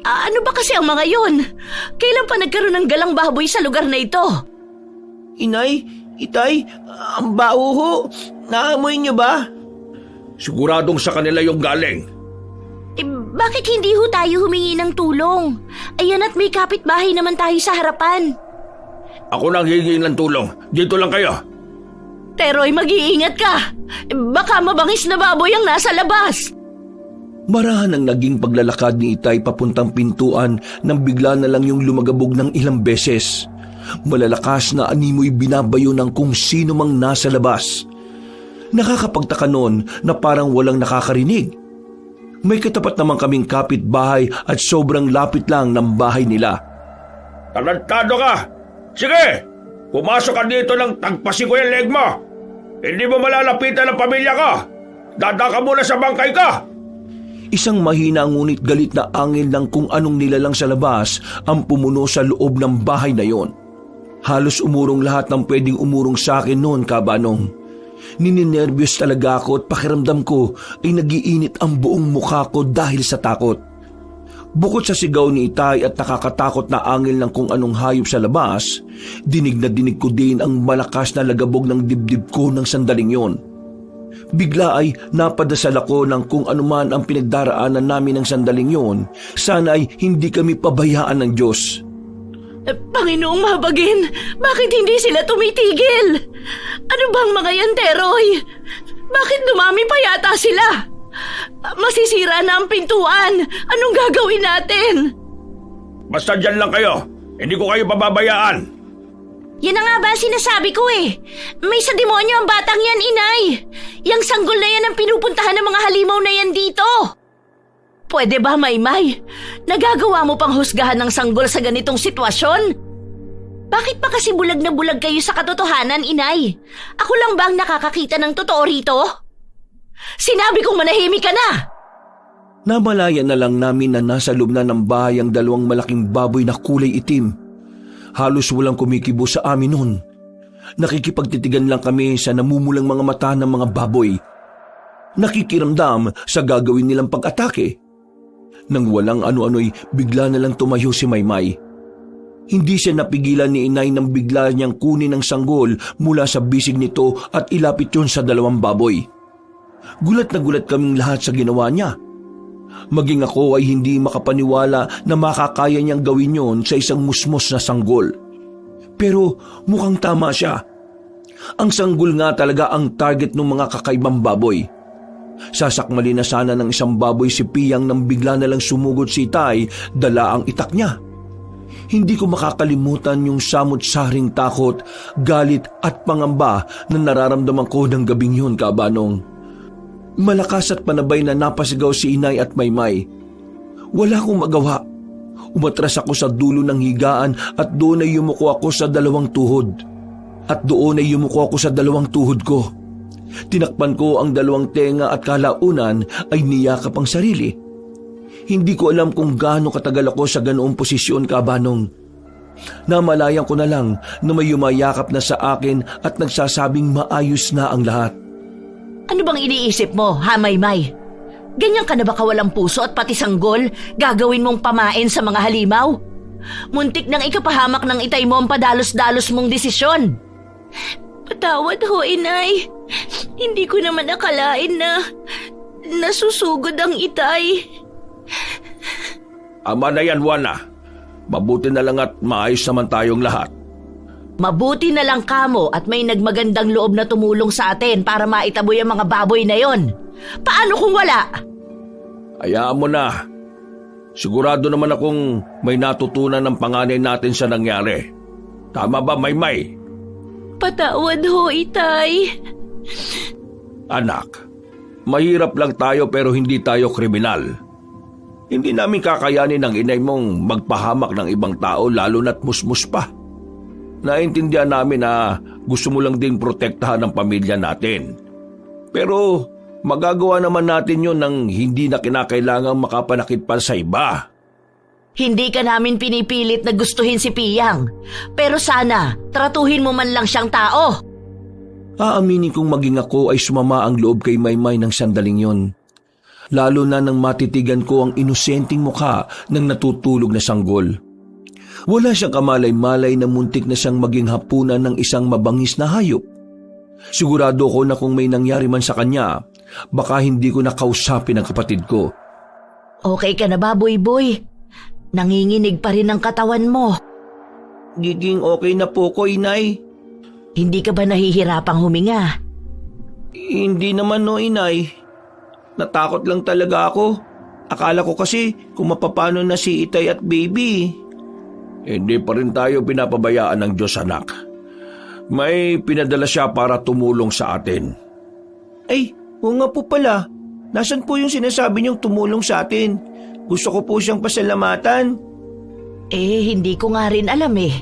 Ano ba kasi ang mga yun? Kailan pa nagkaroon ng galang baboy sa lugar na ito? Inay, Itay, ang baho ho. Naamoy niyo ba? Siguradong sa kanila yung galing. Bakit hindi ho tayo humingi ng tulong? Ayan at may kapitbahay naman tayo sa harapan. Ako nang hihingi ng tulong. Dito lang kayo. Teroy, mag-iingat ka. Baka mabangis na baboy ang nasa labas. Marahan ang naging paglalakad ni Itay papuntang pintuan nang bigla na lang yung lumagabog ng ilang beses. Malalakas na animoy binabayo ng kung sino mang nasa labas. Nakakapagtaka noon na parang walang nakakarinig. May katapat naman kaming kapitbahay at sobrang lapit lang ng bahay nila. Talantado ka! Sige! Pumasok ka dito ng tagpasi ko yung leg mo! Hindi mo malalapitan ang pamilya ko! Dada ka muna sa bangkay ka! Isang mahina ngunit galit na angin ng kung anong nilalang sa labas ang pumuno sa loob ng bahay na yon. Halos umurong lahat ng pwedeng umurong sa akin noon, Kabanong. Nininervyos talaga ako at pakiramdam ko ay nagiinit ang buong mukha ko dahil sa takot. Bukod sa sigaw ni Itay at nakakatakot na angil ng kung anong hayop sa labas, dinig na dinig ko din ang malakas na lagabog ng dibdib ko ng sandaling yon. Bigla ay napadasal ako ng kung anuman ang pinagdaraanan namin ng sandaling yon, sana ay hindi kami pabayaan ng Diyos. Panginoong Mahabagin, bakit hindi sila tumitigil? Ano bang mga yan, Teroy? Bakit dumami pa yata sila? Masisira na ang pintuan. Anong gagawin natin? Basta dyan lang kayo. Hindi ko kayo pababayaan. Yan na nga ba sinasabi ko eh. May sa demonyo ang batang yan, inay. Yang sanggol na yan ang pinupuntahan ng mga halimaw na yan dito. Pwede ba, Maymay? Nagagawa mo pang husgahan ng sanggol sa ganitong sitwasyon? Bakit pa kasi bulag na bulag kayo sa katotohanan, inay? Ako lang ba ang nakakakita ng totoo rito? Sinabi kong manahimik ka na! Namalayan na lang namin na nasa loob na ng bahay ang dalawang malaking baboy na kulay itim. Halos walang kumikibo sa amin noon. Nakikipagtitigan lang kami sa namumulang mga mata ng mga baboy. Nakikiramdam sa gagawin nilang pag-atake. Nang walang ano-ano'y bigla na lang tumayo si Maymay. Hindi siya napigilan ni inay nang bigla niyang kunin ang sanggol mula sa bisig nito at ilapit yon sa dalawang baboy. Gulat na gulat kaming lahat sa ginawa niya. Maging ako ay hindi makapaniwala na makakaya niyang gawin yon sa isang musmos na sanggol. Pero mukhang tama siya. Ang sanggol nga talaga ang target ng mga kakaibang baboy. Sasakmali na sana ng isang baboy si Piyang nang bigla na lang sumugod si Itay, dala ang itak niya. Hindi ko makakalimutan yung samot-saring takot, galit at pangamba na nararamdaman ko ng gabing yun, Kabanong. Malakas at panabay na napasigaw si Inay at Maymay. Wala akong magawa. Umatras ako sa dulo ng higaan at doon ay yumuko ako sa dalawang tuhod. Ko. Tinakpan ko ang dalawang tenga at kalaunan ay niyakap ang sarili. Hindi ko alam kung gaano katagal ako sa ganoong posisyon, Kabanong. Namalayan ko na lang na may yumayakap na sa akin at nagsasabing maayos na ang lahat. Ano bang iniisip mo, ha, Maymay? Ganyan ka na ba kawalang puso at pati sanggol gagawin mong pamain sa mga halimaw? Muntik nang ikapahamak ng Itay mo ang padalos-dalos mong desisyon. Patawad ho, inay. Hindi ko naman akalain na nasusugod ang Itay. Ama na yan, Juana. Mabuti na lang at maayos naman tayong lahat. Mabuti na lang kamo at may nagmagandang loob na tumulong sa atin para maitaboy ang mga baboy na yon. Paano kung wala? Hayaan mo na. Sigurado naman akong may natutunan ng panganay natin sa nangyari. Tama ba, Maymay? Patawad ho, Itay. Anak, mahirap lang tayo pero hindi tayo kriminal. Hindi namin kakayanin ng inay mong magpahamak ng ibang tao lalo na't musmus pa. Naintindihan namin na gusto mo lang ding protektahan ang pamilya natin. Pero magagawa naman natin yun nang hindi na kinakailangang makapanakit pa sa iba. Hindi ka namin pinipilit na gustuhin si Piyang. Pero sana, tratuhin mo man lang siyang tao. Aaminin kong maging ako ay sumama ang loob kay Maymay ng sandaling yon. Lalo na nang matitigan ko ang inosenteng mukha ng natutulog na sanggol. Wala siyang kamalay-malay na muntik na siyang maging hapunan ng isang mabangis na hayop. Sigurado ko na kung may nangyari man sa kanya, baka hindi ko nakausapin ang kapatid ko. Okay ka na ba, Boy? Nanginginig pa rin ang katawan mo. Giging okay na po ko, Inay. Hindi ka ba nahihirapang huminga? Hindi naman no, Inay. Natakot lang talaga ako. Akala ko kasi kung mapapano na si Itay at Baby. Hindi pa rin tayo pinapabayaan ng Diyos, anak. May pinadala siya para tumulong sa atin. Ay, oo nga po pala. Nasaan po yung sinasabi niyong tumulong sa atin? Gusto ko po siyang pasalamatan. Hindi ko nga rin alam eh.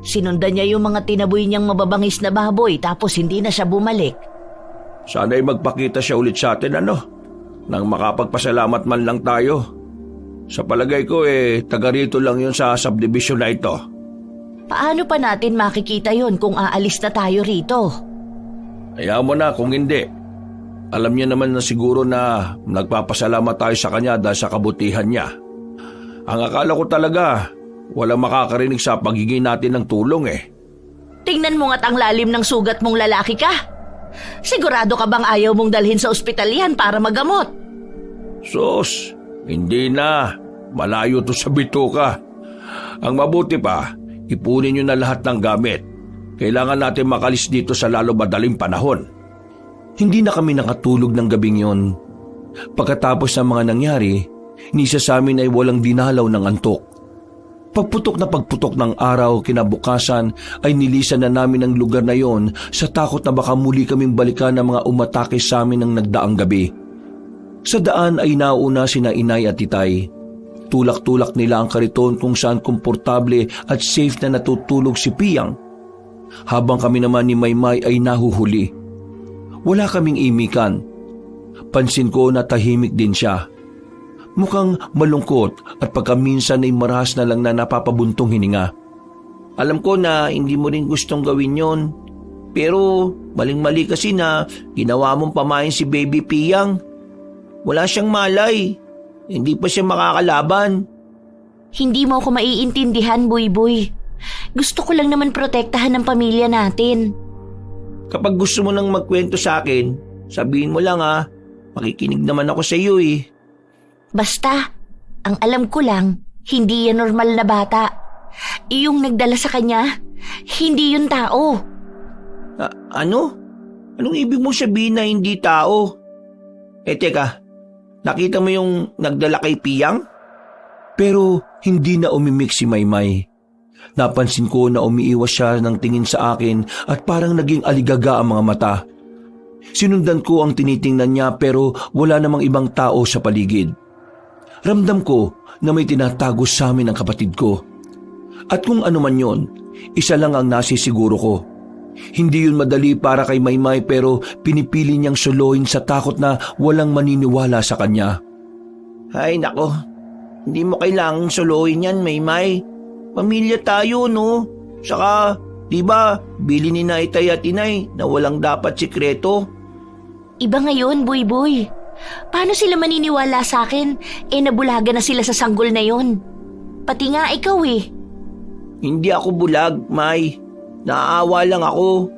Sinundan niya yung mga tinaboy niyang mababangis na baboy tapos hindi na siya bumalik. Sana'y magpakita siya ulit sa atin nang makapagpasalamat man lang tayo. Sa palagay ko taga rito lang yun sa subdivision na ito. Paano pa natin makikita yon kung aalis na tayo rito? Hayaan mo na kung hindi. Alam niya naman na siguro na nagpapasalamat tayo sa kanya dahil sa kabutihan niya. Ang akala ko talaga, walang makakarinig sa pagiging natin ng tulong Tingnan mo nga't ang lalim ng sugat mong lalaki ka. Sigurado ka bang ayaw mong dalhin sa ospital yan para magamot? Sus, hindi na. Malayo to sa bituka. Ang mabuti pa, ipunin niyo na lahat ng gamit. Kailangan natin makalis dito sa lalo madaling panahon. Hindi na kami nakatulog ng gabing yon. Pagkatapos ng mga nangyari, ni isa sa amin ay walang dinalaw ng antok. Pagputok ng araw kinabukasan ay nilisan na namin ang lugar na yon sa takot na baka muli kaming balikan ng mga umatake sa amin ng nagdaang gabi. Sa daan ay nauna sina inay at itay. Tulak-tulak nila ang kariton kung saan komportable at safe na natutulog si Piyang. Habang kami naman ni Maymay ay nahuhuli. Wala kaming imikan. Pansin ko na tahimik din siya. Mukhang malungkot at pagkaminsan ay marahas na lang na napapabuntong hininga. Alam ko na hindi mo rin gustong gawin yon. Pero maling-mali kasi na ginawa mong pamain si Baby Piyang. Wala siyang malay. Hindi pa siya makakalaban. Hindi mo ako maiintindihan, Buy-Buy. Gusto ko lang naman protektahan ng pamilya natin. Kapag gusto mo nang magkwento sa akin, sabihin mo lang makikinig naman ako sa iyo Basta, ang alam ko lang, hindi yan normal na bata. Yung nagdala sa kanya, hindi yun tao. Ano? Anong ibig mo sabihin na hindi tao? Teka, nakita mo yung nagdala kay Piyang? Pero hindi na umimik si Maymay. Napansin ko na umiiwas siya ng tingin sa akin at parang naging aligaga ang mga mata. Sinundan ko ang tinitingnan niya pero wala namang ibang tao sa paligid. Ramdam ko na may tinatago sa amin ang kapatid ko. At kung ano man yon, isa lang ang nasisiguro ko. Hindi yun madali para kay Maymay pero pinipili niyang suluhin sa takot na walang maniniwala sa kanya. Ay nako, hindi mo kailangang suluhin yan, Maymay. Pamilya tayo, no? Saka, di ba, bili ni na itay at inay na walang dapat sikreto. Iba ngayon, Buy-Buy. Paano sila maniniwala sa akin? Nabulaga na sila sa sanggol na yon. Pati nga ikaw Hindi ako bulag, May. Naaawa lang ako.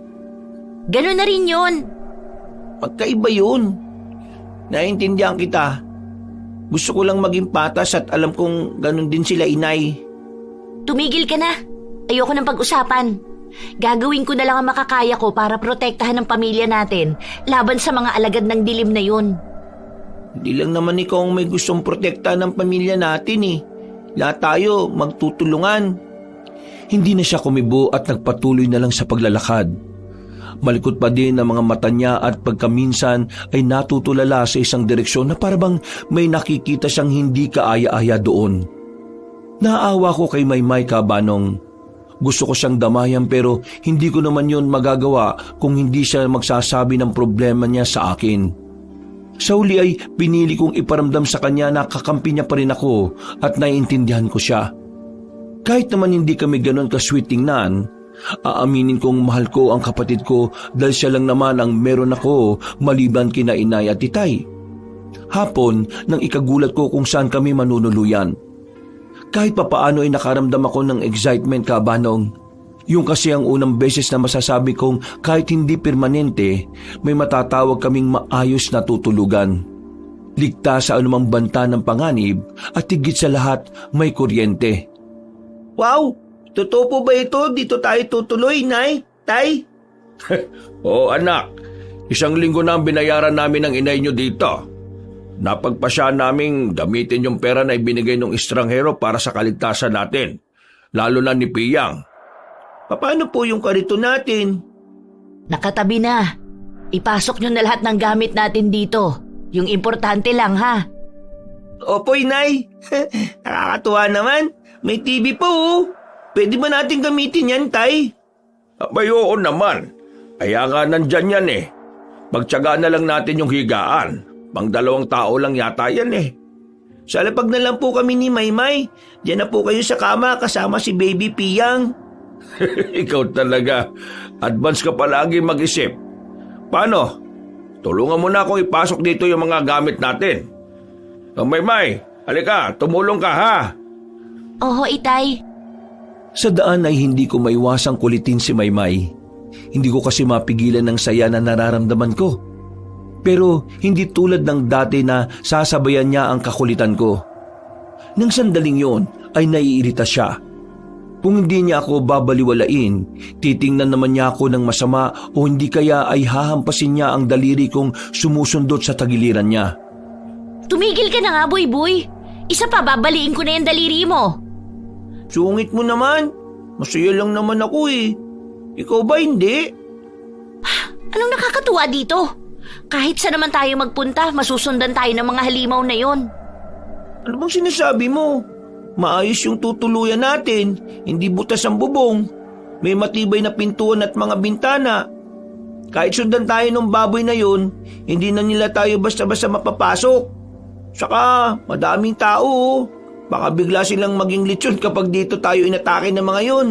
Ganun na rin yon. Magkaiba yun. Naiintindihan kita. Gusto ko lang maging patas at alam kong ganun din sila inay. Tumigil ka na. Ayoko ng pag-usapan. Gagawin ko na lang ang makakaya ko para protektahan ng pamilya natin laban sa mga alagad ng dilim na yun. Hindi lang naman ikaw ang may gustong protektahan ng pamilya natin Lahat tayo magtutulungan. Hindi na siya kumibo at nagpatuloy na lang sa paglalakad. Malikot pa din ang mga mata niya at pagkaminsan ay natutulala sa isang direksyon na parabang may nakikita siyang hindi kaaya-aya doon. Naawa ko kay Maymay Kabanong. Gusto ko siyang damayan pero hindi ko naman yun magagawa kung hindi siya magsasabi ng problema niya sa akin. Sa huli ay pinili kong iparamdam sa kanya na kakampi niya pa rin ako at naiintindihan ko siya. Kahit naman hindi kami ganon ka-sweet tingnan, aaminin kong mahal ko ang kapatid ko dahil siya lang naman ang meron ako maliban kina inay at itay. Hapon nang ikagulat ko kung saan kami manunuluyan. Kahit papaano ay nakaramdam ako ng excitement, Kabanong. Yung kasi ang unang beses na masasabi kong kahit hindi permanente, may matatawag kaming maayos na tutulugan. Ligtas sa anumang banta ng panganib at higit sa lahat may kuryente. Wow! Totoo po ba ito? Dito tayo tutuloy, Nay? Tay? Oo anak, 1 linggo na ang binayaran namin ng inay nyo dito. Napagpasya naming gamitin yung pera na ibinigay ng estranghero para sa kaligtasan natin, lalo na ni Piyang. Paano po yung karito natin? Nakatabi na. Ipasok nyo na lahat ng gamit natin dito. Yung importante lang, ha? Opo, Inay. Nakakatuwa naman. May TV pa oh. Pwede ba natin gamitin yan, Tay? Abay, oo naman. Kaya nga nandyan yan eh. Pagtsagaan na lang natin yung higaan. Pang 2 tao lang yata yan eh. Sa lapag na lang po kami ni Maymay. Diyan na po kayo sa kama kasama si Baby Piyang. Ikaw talaga. Advance ka palagi mag-isip. Paano? Tulungan mo na akong ipasok dito yung mga gamit natin. Maymay, halika, tumulong ka ha. Oho, Itay. Sa daan ay hindi ko maiwasang kulitin si Maymay. Hindi ko kasi mapigilan ng saya na nararamdaman ko. Pero hindi tulad ng dati na sasabayan niya ang kakulitan ko. Nang sandaling yon ay naiirita siya. Kung hindi niya ako babaliwalain, titingnan naman niya ako ng masama o hindi kaya ay hahampasin niya ang daliri kong sumusundot sa tagiliran niya. Tumigil ka na nga, Boy. Isa pa, babaliin ko na yung daliri mo. Sungit mo naman. Masaya lang naman ako eh. Ikaw ba hindi? Anong nakakatuwa dito? Kahit saan naman tayo magpunta, masusundan tayo ng mga halimaw na yon. Ano bang sinasabi mo? Maayos yung tutuluyan natin. Hindi butas ang bubong. May matibay na pintuan at mga bintana. Kahit sundan tayo ng baboy na yun, hindi na nila tayo basta-basta mapapasok. Saka, madaming tao oh. Baka bigla silang maging lechon kapag dito tayo inatake ng mga yun.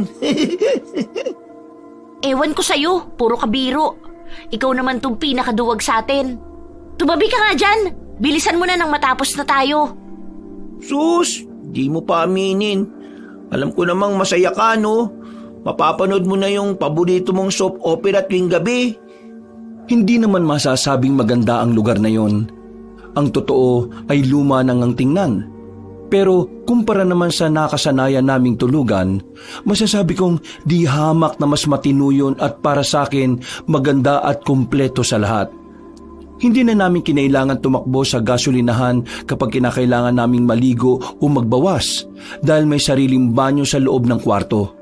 Ewan ko sa'yo, puro kabiro. Ikaw naman tong pinakaduwag sa atin. Tumabi ka nga dyan. Bilisan mo na nang matapos na tayo. Sus, di mo pa aminin. Alam ko namang masaya ka, no? Mapapanood mo na yung paborito mong soap opera tuwing gabi. Hindi naman masasabing maganda ang lugar na yon. Ang totoo ay luma nang ang tingnan. Pero kumpara naman sa nakasanayan naming tulugan, masasabi kong di hamak na mas matino yun at para sa akin maganda at kumpleto sa lahat. Hindi na namin kinailangan tumakbo sa gasolinahan kapag kinakailangan naming maligo o magbawas dahil may sariling banyo sa loob ng kwarto.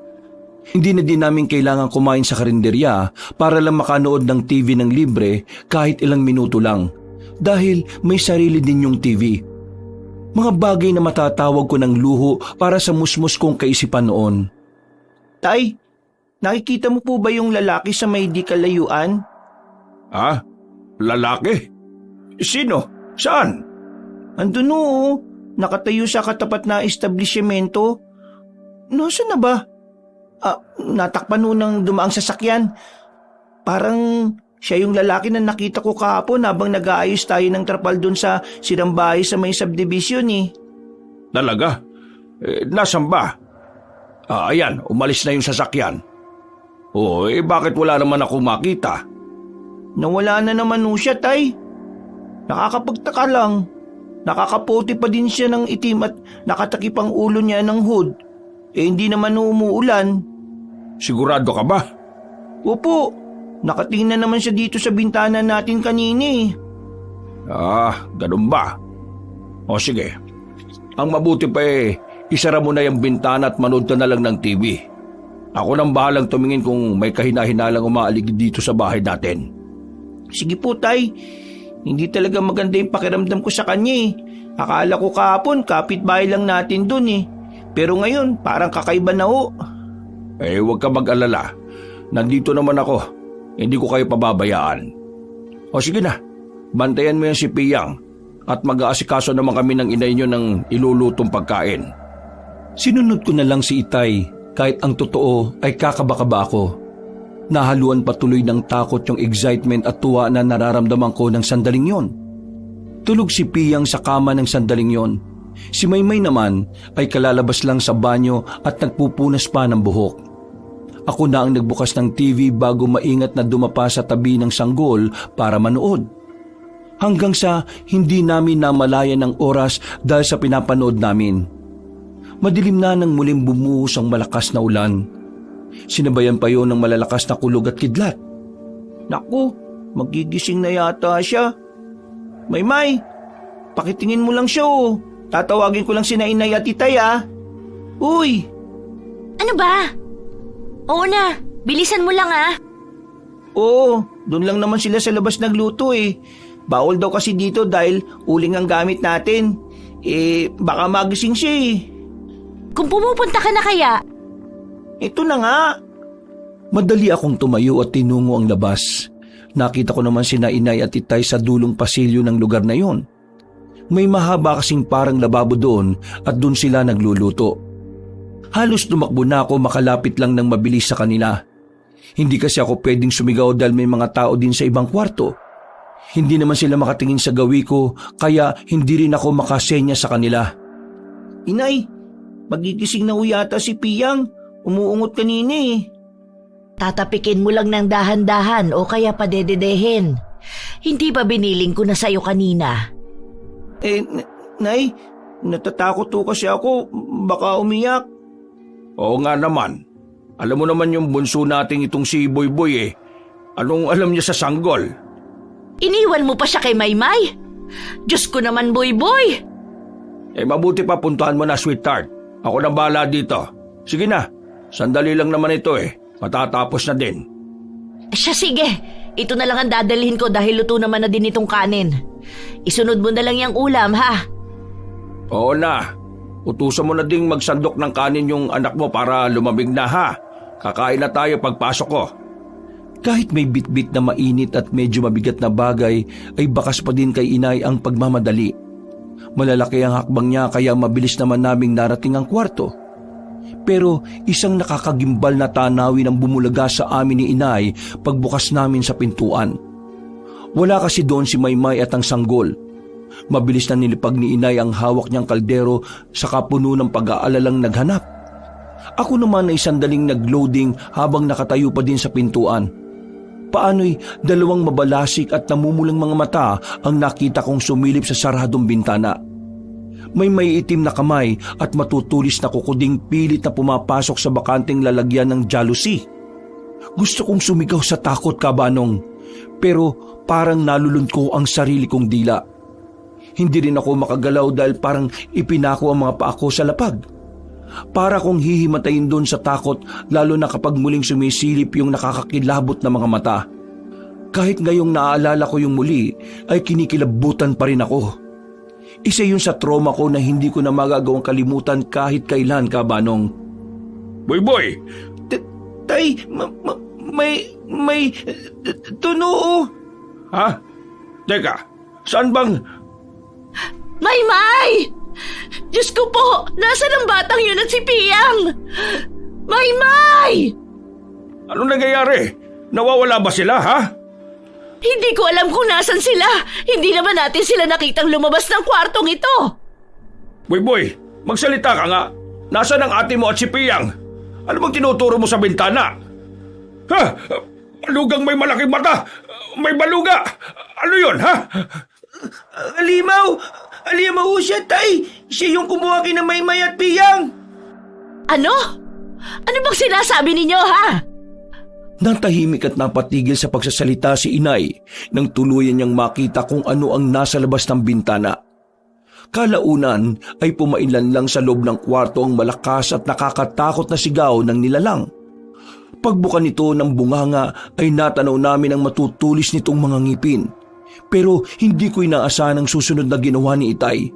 Hindi na din namin kailangan kumain sa karinderya para lang makanood ng TV ng libre kahit ilang minuto lang dahil may sarili din yung TV. Mga bagay na matatawag ko ng luho para sa musmus kong kaisipan noon. Tay, nakikita mo po ba yung lalaki sa may di kalayuan? Ha? Lalaki? Sino? Saan? Andun oo, nakatayo sa katapat na establishmento. Nasaan na ba? Natakpan nun ng dumaang sasakyan. Parang siya yung lalaki na nakita ko kahapon habang nag-aayos tayo ng trapal dun sa sirambahay sa may subdivision eh. Talaga? Nasaan ba? Ayan, umalis na yung sasakyan. Bakit wala naman ako makita? Nawala na naman siya, Tay. Nakakapagtaka lang. Nakakaputi pa din siya ng itim at nakatakip ang ulo niya ng hood. Hindi naman umuulan. Sigurado ka ba? Opo. Nakatingin na naman siya dito sa bintana natin kanina eh. Ganun ba? O sige. Ang mabuti pa isara mo na yung bintana at manood ka na lang ng TV. Ako nang bahalang tumingin kung may kahina-hinalang umaaligid dito sa bahay natin. Sige po, Tay. Hindi talaga maganda yung pakiramdam ko sa kanya eh. Akala ko kahapon kapitbahay lang natin dun eh. Pero ngayon parang kakaiba na ho. Huwag ka mag-alala. Nandito naman ako. Hindi ko kayo pababayaan. O sige na, bantayan mo yan si Piyang at mag-aasikaso naman kami ng inay nyo ng ilulutong pagkain. Sinunod ko na lang si Itay kahit ang totoo ay kakaba-kaba ako. Nahaluan patuloy ng takot yung excitement at tuwa na nararamdaman ko ng sandaling yon. Tulog si Piyang sa kama ng sandaling yon. Si Maymay naman ay kalalabas lang sa banyo at nagpupunas pa ng buhok. Ako na ang nagbukas ng TV bago maingat na dumapa sa tabi ng sanggol para manood. Hanggang sa hindi namin namalayan ng oras dahil sa pinapanood namin. Madilim na nang muling bumuhos ang malakas na ulan. Sinabayan pa yon ng malalakas na kulog at kidlat. Naku, magigising na yata siya. Maymay, pakitingin mo lang siya oh. Tatawagin ko lang si Inay at Itay ah. Uy! Ano ba? Oo na, bilisan mo lang ah. Oo, doon lang naman sila sa labas nagluto eh. Bawal daw kasi dito dahil uling ang gamit natin. Baka magising siya eh. Kung pumupunta ka na kaya? Ito na nga. Madali akong tumayo at tinungo ang labas. Nakita ko naman sina inay at itay sa dulong pasilyo ng lugar na yon. May mahaba kasing parang lababo doon at doon sila nagluluto. Halos tumakbo na ako makalapit lang ng mabilis sa kanila. Hindi kasi ako pwedeng sumigaw dahil may mga tao din sa ibang kwarto. Hindi naman sila makatingin sa gawi ko kaya hindi rin ako makasenya sa kanila. Inay, magigising na yata si Piyang. Umuungot kanina eh. Tatapikin mo lang ng dahan-dahan o kaya padededehin. Hindi ba biniling ko na sa'yo kanina? Nay, natatakot to kasi ako. Baka umiyak. Oo nga naman. Alam mo naman yung bunso nating itong si Boy-Boy eh. Anong alam niya sa sanggol? Iniwan mo pa siya kay Maymay? Diyos ko naman, Boy-Boy! Mabuti pa puntahan mo na, sweetheart. Ako nang bahala dito. Sige na, sandali lang naman ito eh. Matatapos na din. Siya, sige. Ito na lang ang dadalhin ko dahil luto naman na din itong kanin. Isunod mo na lang yung ulam, ha? Oo na. Utusan mo na ding magsandok ng kanin yung anak mo para lumamig na, ha? Kakain na tayo pagpasok ko. Kahit may bitbit na mainit at medyo mabigat na bagay, ay bakas pa din kay inay ang pagmamadali. Malalaki ang hakbang niya kaya mabilis naman naming narating ang kwarto. Pero isang nakakagimbal na tanawin ang bumulaga sa amin ni inay pagbukas namin sa pintuan. Wala kasi doon si Maymay at ang sanggol. Mabilis na nilipag ni inay ang hawak niyang kaldero sa kapuno ng pag-aalalang naghanap. Ako naman ay sandaling nagloading habang nakatayo pa din sa pintuan. Paano'y dalawang mabalasik at namumulang mga mata ang nakita kong sumilip sa saradong bintana. May itim na kamay at matutulis na kukuding pilit na pumapasok sa bakanteng lalagyan ng jealousy. Gusto kong sumigaw sa takot, Kabanong, pero parang nalulun ko ang sarili kong dila. Hindi rin ako makagalaw dahil parang ipinako ang mga paa ko sa lapag. Para kong hihimatayin doon sa takot lalo na kapag muling sumisilip yung nakakakilabot na mga mata. Kahit ngayong naaalala ko yung muli ay kinikilabutan pa rin ako. Isa yun sa trauma ko na hindi ko na magagawang kalimutan kahit kailan, Kabanong. Boy-Boy! Tay, may tunoo. Ha? Teka, saan bang... Maymay! Diyos ko po! Nasaan ang batang yun at si Piyang? Maymay! Anong nangyayari? Nawawala ba sila, ha? Hindi ko alam kung nasan sila. Hindi naman natin sila nakitang lumabas ng kwartong ito. Boy-Boy, magsalita ka nga. Nasaan ang ate mo at si Piyang? Ano bang tinuturo mo sa bintana? Ha? Balugang may malaking mata! May baluga! Ano yun, ha? Alimaw! Alimaw siya, Tay! Siya yung kumuha kina Maymay at Piyang! Ano? Ano bang sinasabi ninyo, ha? Natahimik at napatigil sa pagsasalita si inay nang tuluyan niyang makita kung ano ang nasa labas ng bintana. Kalaunan ay pumainlan lang sa loob ng kwarto ang malakas at nakakatakot na sigaw ng nilalang. Pagbuka nito ng bunganga ay natanaw namin ang matutulis nitong mga ngipin. Pero hindi ko inaasahan ang susunod na ginawa ni Itay.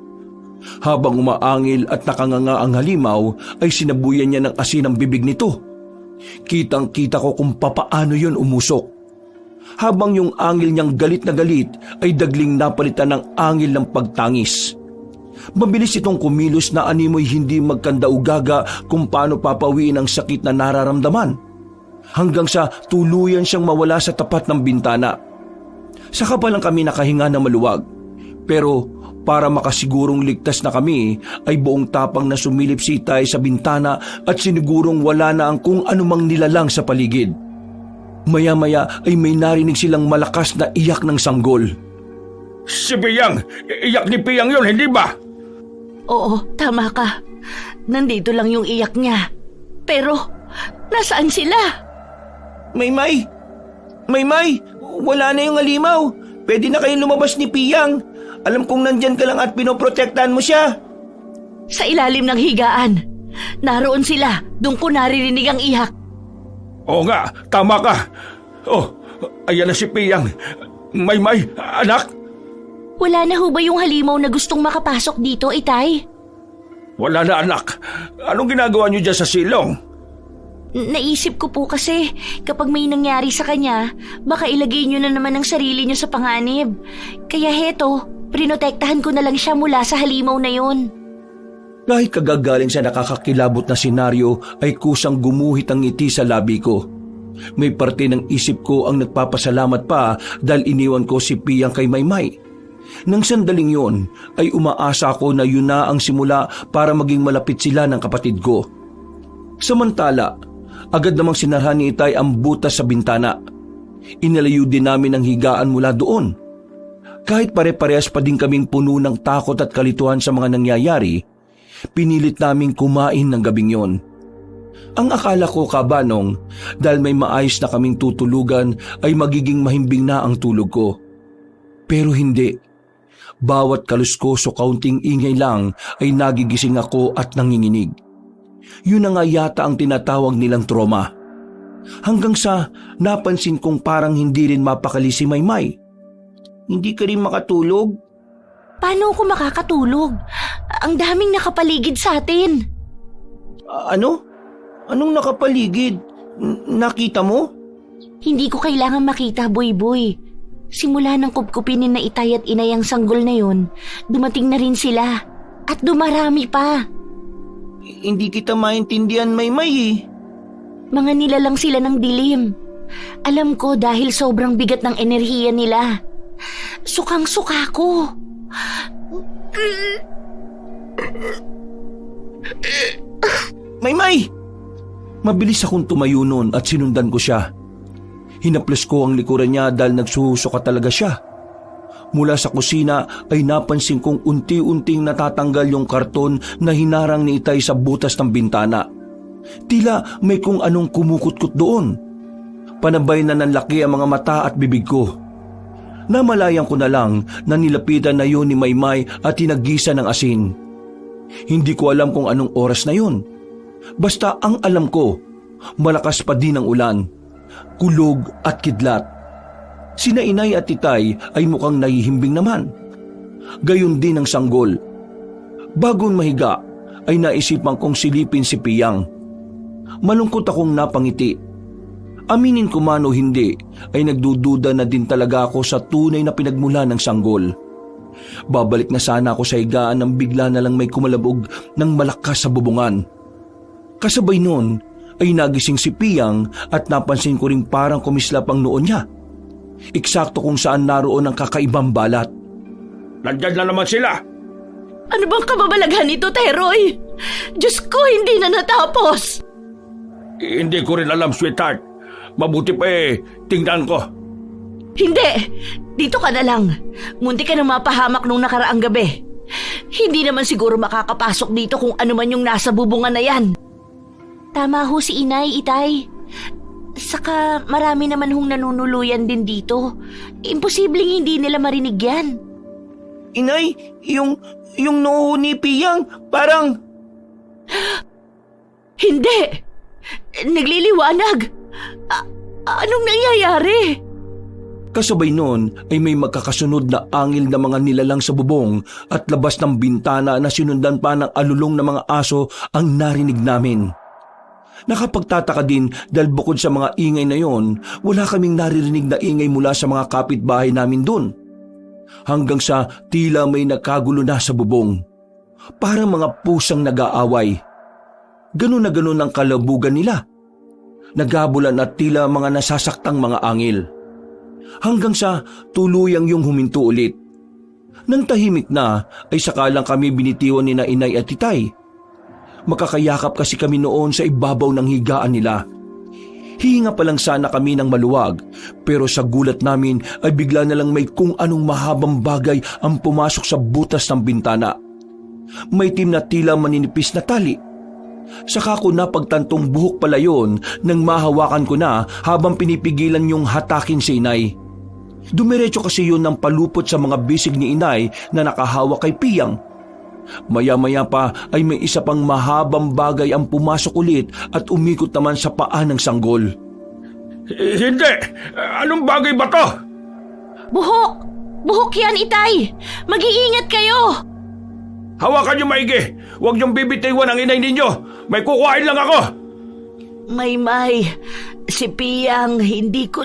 Habang umaangil at nakanganga ang halimaw ay sinabuyan niya ng asin ang bibig nito. Kitang-kita ko kung papaano yun umusok. Habang yung angil niyang galit na galit ay dagling napalitan ng angil ng pagtangis. Mabilis itong kumilos na animoy hindi magkandaugaga kung paano papawiin ang sakit na nararamdaman. Hanggang sa tuluyan siyang mawala sa tapat ng bintana. Saka pa lang kami nakahinga na maluwag. Pero para makasigurong ligtas na kami ay buong tapang na sumilip si Itay sa bintana at sinigurong wala na ang kung anumang nilalang sa paligid. Maya-maya ay may narinig silang malakas na iyak ng sanggol. Si Piyang! Iyak ni Piyang yun, hindi ba? Oo, tama ka. Nandito lang yung iyak niya. Pero, nasaan sila? Maymay! Maymay! Wala na yung halimaw. Pwede na kayong lumabas ni Piyang. Alam kong nandyan ka lang at pinoprotektahan mo siya. Sa ilalim ng higaan. Naroon sila. Doon ko naririnig ang iyak. Oo nga, tama ka. Oh, ayan na si Piyang. Maymay, anak. Wala na ho ba yung halimaw na gustong makapasok dito, Itay? Wala na anak. Anong ginagawa niyo dyan sa silong? Naisip ko po kasi kapag may nangyari sa kanya, baka ilagay niyo na naman ang sarili niyo sa panganib. Kaya heto, prinotektahan ko na lang siya mula sa halimaw na yun. Kahit kagagaling sa nakakakilabot na senaryo ay kusang gumuhit ang ngiti sa labi ko. May parte ng isip ko ang nagpapasalamat pa dahil iniwan ko si Piyang kay Maymay. Nang sandaling yon ay umaasa ko na yun na ang simula para maging malapit sila ng kapatid ko. Samantala, agad namang sinarhan ni Itay ang butas sa bintana. Inalayo din namin ang higaan mula doon. Kahit pare-parehas pa din kaming puno ng takot at kalituhan sa mga nangyayari, pinilit naming kumain ng gabing yon. Ang akala ko, Kabanong, dahil may maayos na kaming tutulugan ay magiging mahimbing na ang tulog ko. Pero hindi. Bawat kaluskos o kaunting ingay lang ay nagigising ako at nanginginig. Yun na nga yata ang tinatawag nilang trauma. Hanggang sa napansin kong parang hindi rin mapakali si Maymay. Hindi ka rin makatulog? Paano ako makakatulog? Ang daming nakapaligid sa atin. Ano? Anong nakapaligid? Nakita mo? Hindi ko kailangan makita, Boy. Simula ng kupkupinin na Itay at Inay ang sanggol na yon, dumating na rin sila. At dumarami pa. Hindi kita maintindihan, Maymay. Mga nilalang sila ng dilim. Alam ko dahil sobrang bigat ng enerhiya nila. Sukang-suka ko. Maymay! Mabilis akong tumayo noon at sinundan ko siya. Hinaplas ko ang likuran niya dahil nagsusuka talaga siya. Mula sa kusina ay napansin kong unti-unting natatanggal yung karton na hinarang ni Itay sa butas ng bintana. Tila may kung anong kumukutkot doon. Panabay na nanlaki ang mga mata at bibig ko. Namalayan ko na lang na nilapitan na yun ni Maymay at hinagisa ng asin. Hindi ko alam kung anong oras na yun. Basta ang alam ko, malakas pa din ang ulan, kulog at kidlat. Sina Inay at Itay ay mukhang nahihimbing naman. Gayon din ang sanggol. Bago mahiga ay naisipan kong silipin si Piyang. Malungkot akong napangiti. Aminin ko man o hindi ay nagdududa na din talaga ako sa tunay na pinagmula ng sanggol. Babalik na sana ako sa higaan nang bigla na lang may kumalabog ng malakas sa bubungan. Kasabay noon ay nagising si Piyang at napansin ko ring parang kumislap ang noon niya. Eksakto kung saan naroon ang kakaibang balat. Nandyan na naman sila. Ano bang kababalaghan nito, Teroy? Diyos ko, hindi na natapos. Hindi ko rin alam, sweetheart. Mabuti pa tingnan ko. Hindi, dito ka na lang. Munti ka na mapahamak nung nakaraang gabi. Hindi naman siguro makakapasok dito kung ano man yung nasa bubungan na yan. Tama ho si Inay, Itay. Saka marami naman hong nanunuluyan din dito. Imposibleng hindi nila marinig yan. Inay, yung noo ni Piyang parang... Hindi! Nagliliwanag! Anong nangyayari? Kasabay noon ay may magkakasunod na angil na mga nilalang sa bubong at labas ng bintana na sinundan pa ng alulong na mga aso ang narinig namin. Nakapagtataka din dahil bukod sa mga ingay na yon, wala kaming naririnig na ingay mula sa mga kapitbahay namin dun. Hanggang sa tila may nagkagulo na sa bubong. Parang mga pusang nag-aaway. Ganun na ganun ang kalabugan nila. Naghabulan at tila mga nasasaktang mga angil. Hanggang sa tuluyang yung huminto ulit. Nang tahimik na ay sakalang kami binitiwan ni na Inay at Itay. Makakayakap kasi kami noon sa ibabaw ng higaan nila. Hihinga pa lang sana kami ng maluwag, pero sa gulat namin ay bigla na lang may kung anong mahabang bagay ang pumasok sa butas ng bintana. May itim na tila maninipis na tali. Saka ko napagtantong buhok pala yon nang mahawakan ko na habang pinipigilan yung hatakin si Inay. Dumiretso kasi yun ng palupot sa mga bisig ni Inay na nakahawak kay Piyang. Maya-maya pa ay may isa pang mahabang bagay ang pumasok ulit at umikot naman sa paa ng sanggol. Hindi! Anong bagay ba to? Buhok! Buhok yan, Itay! Mag-iingat kayo! Hawakan niyo maigi! Huwag niyong bibitiwan ang inay ninyo! May kukuhain lang ako! Maymay, si Piyang, hindi ko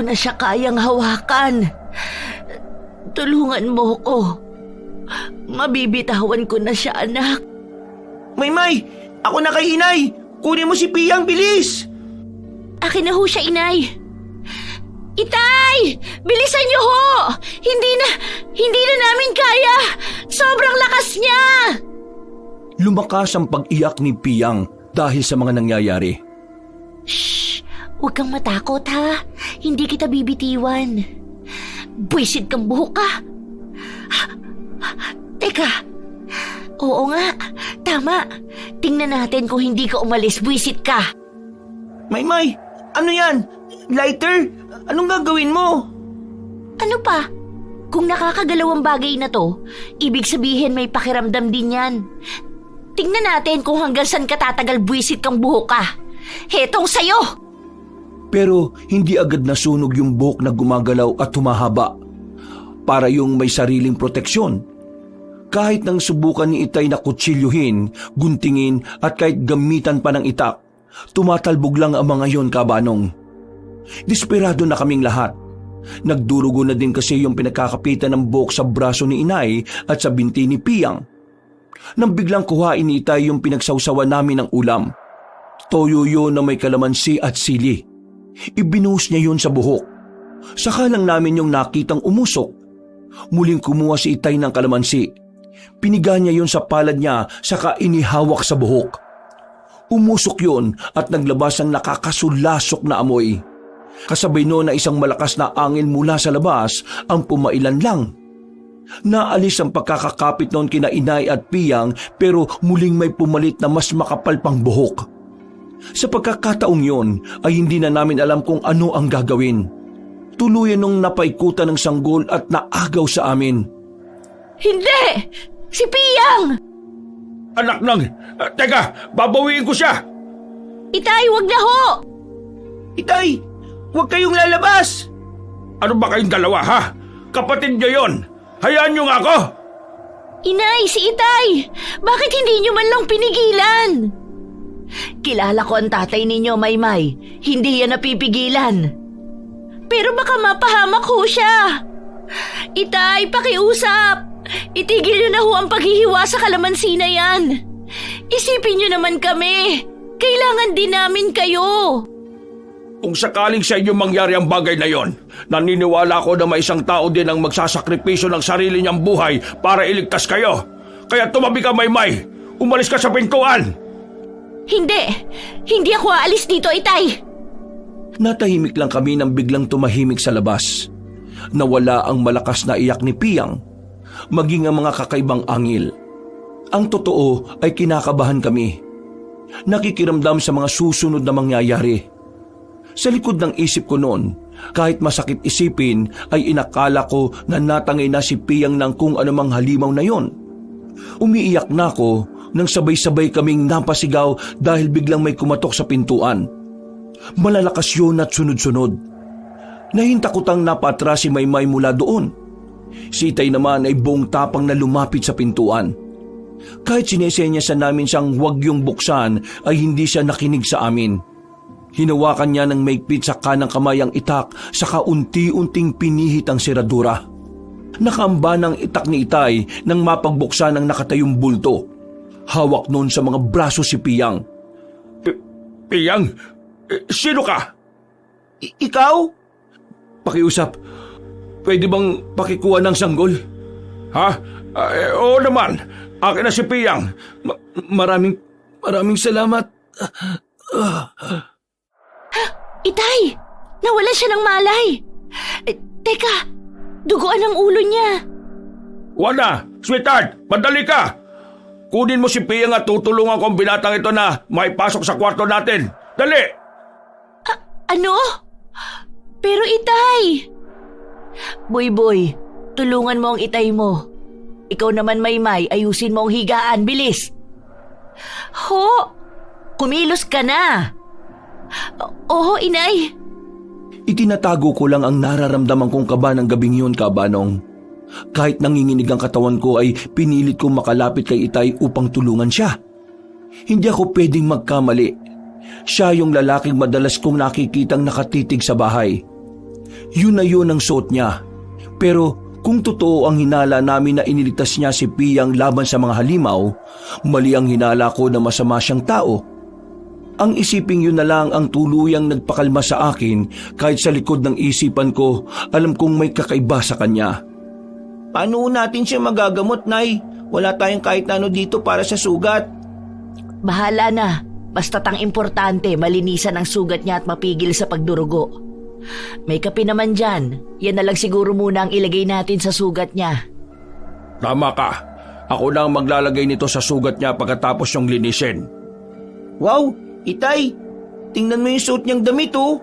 na siya kayang hawakan. Tulungan mo ko. Mabibitawan ko na siya, anak. Maymay, ako na kay inay. Kunin mo si Piyang, bilis! Akin na ho siya, inay. Itay! Bilisan niyo ho! Hindi na namin kaya! Sobrang lakas niya! Lumakas ang pag-iyak ni Piyang dahil sa mga nangyayari. Shh! Huwag kang matakot, ha? Hindi kita bibitiwan. Buwisit kang buhok ka. Teka. Oo nga, tama. Tingnan natin kung hindi ka umalis, buwisit ka. Maymay, ano yan? Lighter? Anong gagawin mo? Ano pa? Kung nakakagalaw ang bagay na to, ibig sabihin may pakiramdam din yan. Tingnan natin kung hanggang saan ka tatagal buwisit kang buhok ka. Hetong sayo! Pero hindi agad nasunog yung buhok na gumagalaw at humahaba. Para yung may sariling proteksyon. Kahit nang subukan ni Itay na kutsilyuhin, guntingin at kahit gamitan pa ng itak, tumatalbog lang ang mga yon, Kabanong. Desperado na kaming lahat. Nagdurugo na din kasi yung pinagkakapitan ng buhok sa braso ni Inay at sa binti ni Piyang. Nang biglang kuhain ni Itay yung pinagsawsawan namin ng ulam. Toyo yun na may kalamansi at sili. Ibinuhos niya yun sa buhok. Saka lang namin yung nakitang umusok. Muling kumuha si Itay ng kalamansi. Piniga niya yun sa palad niya saka inihawak sa buhok. Umusok yun at naglabas ang nakakasulasok na amoy. Kasabay noon na isang malakas na angin mula sa labas ang pumailan lang. Naalis ang pagkakakapit noon kina Inay at Piyang pero muling may pumalit na mas makapal pang buhok. Sa pagkakataong yon ay hindi na namin alam kung ano ang gagawin. Tuluyan nung napaikutan ng sanggol at naagaw sa amin. Hindi! Si Piyang! Anak ng... Teka, babawiin ko siya! Itay, wag na ho! Itay, huwag kayong lalabas! Ano ba kayong dalawa, ha? Kapatid niyo yon! Hayaan niyo nga ako! Inay, si Itay! Bakit hindi niyo man lang pinigilan? Kilala ko ang tatay ninyo, Maymay. Hindi yan napipigilan. Pero baka mapahamak ho siya. Itay, pakiusap. Itigil niyo na ho ang paghihiwa sa kalamansi na yan. Isipin niyo naman kami. Kailangan din namin kayo. Kung sakaling sa inyo mangyari ang bagay na yon, naniniwala ko na may isang tao din ang magsasakripisyo ng sarili niyang buhay para iligtas kayo. Kaya tumabi ka, Maymay. Umalis ka sa pintuan. Hindi ako aalis dito, Itay. Natahimik lang kami nang biglang tumahimik sa labas. Nawala ang malakas na iyak ni Piyang, maging ang mga kakaibang angil. Ang totoo ay kinakabahan kami. Nakikiramdam sa mga susunod na mangyayari. Sa likod ng isip ko noon, kahit masakit isipin, ay inakala ko na natangay na si Piyang ng kung anumang halimaw na yon. Umiiyak na ako nang sabay-sabay kaming napasigaw dahil biglang may kumatok sa pintuan. Malalakas yun at sunod-sunod. Nahintakotang napatras si Maymay mula doon. Si Itay naman ay buong tapang na lumapit sa pintuan. Kahit sinesenyasan namin siyang huwag yung buksan ay hindi siya nakinig sa amin. Hinawakan niya ng maigpit sa kanang kamay ang itak saka unti-unting pinihit ang seradura. Nakaamba ng itak ni Itay nang mapagbuksan ang nakatayong bulto. Hawak noon sa mga braso si Piyang. Piyang? Sino ka? Ikaw? Pakiusap. Pwede bang pakikuha ng sanggol? Ha? Oo naman. Akin na si Piyang. Maraming salamat. Itay, nawala siya ng malay. Teka, duguan ang ulo niya. Wala! Sweetheart, madali ka! Kunin mo si Piyang at tutulungan ko ang binatang ito na maipasok sa kwarto natin. Dali! Ano? Pero Itay! Boy, tulungan mo ang Itay mo. Ikaw naman, Maymay, ayusin mo ang higaan. Bilis! Ho! Kumilos ka na! Oo, Inay. Itinatago ko lang ang nararamdaman kong kaba ng gabing yun, Kabanong. Kahit nanginginig ang katawan ko ay pinilit kong makalapit kay Itay upang tulungan siya. Hindi ako pwedeng magkamali. Siya yung lalaking madalas kong nakikitang nakatitig sa bahay. Yun na yun ang suot niya. Pero kung totoo ang hinala namin na iniligtas niya si Piyang laban sa mga halimaw, mali ang hinala ko na masama siyang tao. Ang isiping yun na lang ang tuluyang nagpakalma sa akin kahit sa likod ng isipan ko alam kong may kakaiba sa kanya. Paano natin siya magagamot, Nay? Wala tayong kahit ano dito para sa sugat. Bahala na. Basta't ang importante, malinisan ang sugat niya at mapigil sa pagdurugo. May kape naman dyan. Yan na lang siguro muna ang ilagay natin sa sugat niya. Tama ka. Ako na ang maglalagay nito sa sugat niya pagkatapos yung linisin. Wow, Itay, tingnan mo yung suot niyang damit oh.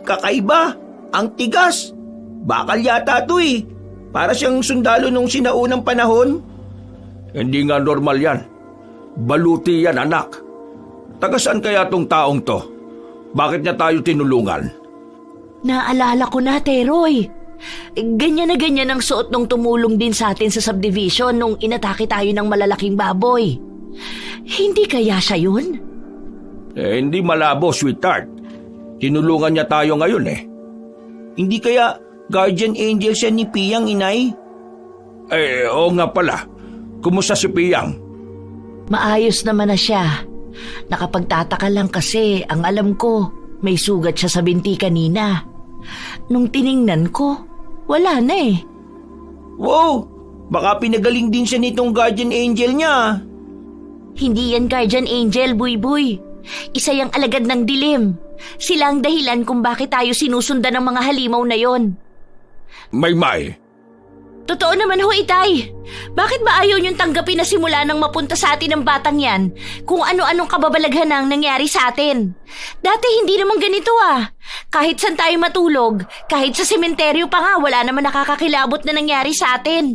Kakaiba, ang tigas. Bakal yata to eh. Para siyang sundalo nung sinaunang panahon. Hindi nga normal yan. Baluti yan, anak. Taga saan kaya tong taong to? Bakit niya tayo tinulungan? Naalala ko na, Teroy. Ganyan na ganyan ang suot nung tumulong din sa atin sa subdivision nung inatake tayo ng malalaking baboy. Hindi kaya siya yun? Hindi malabo, sweetheart. Tinulungan niya tayo ngayon eh. Hindi kaya guardian angel siya ni Piyang, Inay? Oo nga pala. Kumusta si Piyang? Maayos naman na siya. Nakapagtataka lang kasi ang alam ko, may sugat siya sa binti kanina. Nung tiningnan ko, wala na eh. Wow, baka pinagaling din siya nitong guardian angel niya. Hindi yan guardian angel, Buy-Buy. Isa yang alagad ng dilim. Sila ang dahilan kung bakit tayo sinusundan ng mga halimaw na yon. Maymay. Totoo naman ho, Itay. Bakit ba ayaw niyong tanggapin na simula nang mapunta sa atin ang batang yan kung ano-anong kababalaghan ang nangyari sa atin? Dati hindi naman ganito ah. Kahit saan tayo matulog, kahit sa sementeryo pa nga, wala naman nakakakilabot na nangyari sa atin.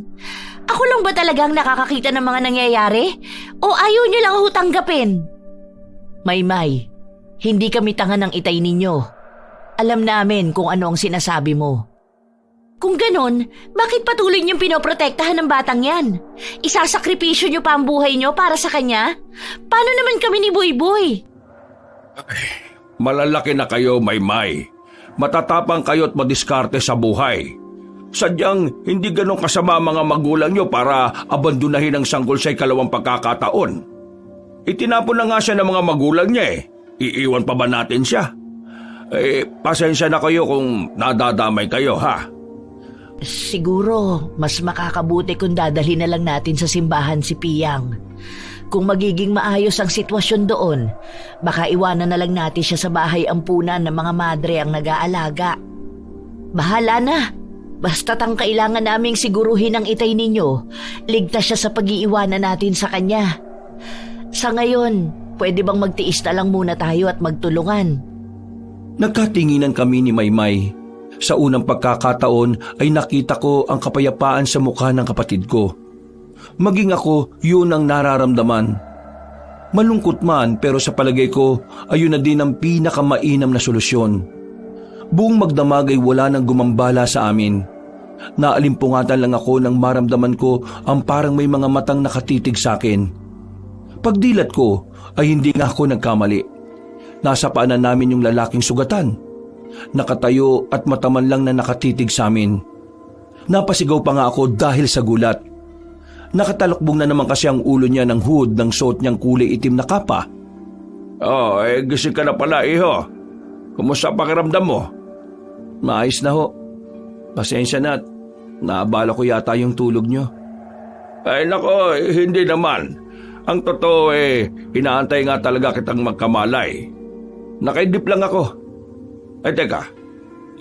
Ako lang ba talagang nakakakita ng mga nangyayari? O ayaw niyo lang ho tanggapin? Maymay, hindi kami tanga ng Itay ninyo. Alam namin kung ano ang sinasabi mo. Kung ganon, bakit patuloy niyong pinoprotektahan ng batang yan? Isasakripisyo niyo pa ang buhay niyo para sa kanya? Paano naman kami ni Buy-Buy? Malalaki na kayo, Maymay. Matatapang kayo at madiskarte sa buhay. Sadyang hindi ganun kasama mga magulang niyo para abandonahin ang sanggol sa ikalawang pagkakataon. Itinapon na nga siya ng mga magulang niya eh. Iiwan pa ba natin siya? Pasensya na kayo kung nadadamay kayo, ha? Siguro, mas makakabuti kung dadalhin na lang natin sa simbahan si Piyang. Kung magiging maayos ang sitwasyon doon, baka iwanan na lang natin siya sa bahay ampunan ng mga madre ang nag-aalaga. Bahala na. Basta't ang kailangan naming siguruhin ang Itay ninyo, ligtas siya sa pag-iiwanan natin sa kanya. Sa ngayon, pwede bang magtiis na lang muna tayo at magtulungan? Nagkatinginan kami ni Maymay. Sa unang pagkakataon ay nakita ko ang kapayapaan sa mukha ng kapatid ko. Maging ako, yun ang nararamdaman. Malungkot man pero sa palagay ko, ayun na din ang pinakamainam na solusyon. Buong magdamag ay wala nang gumambala sa amin. Naalimpungatan lang ako nang maramdaman ko ang parang may mga matang nakatitig sa akin. Pagdilat ko ay hindi nga ako nagkamali. Nasa paanan namin yung lalaking sugatan. Nakatayo at mataman lang na nakatitig sa amin. Napasigaw pa nga ako dahil sa gulat. Nakatalokbong na naman kasi ang ulo niya ng hood ng suot niyang kulay itim na kapa. Gising ka na pala, iho. Kumusta pakiramdam mo? Maayos na ho. Pasensya na, naabala ko yata yung tulog niyo. Nako, hindi naman. Ang totoo inaantay nga talaga kitang magkamalay. Nakaidip lang ako. Teka,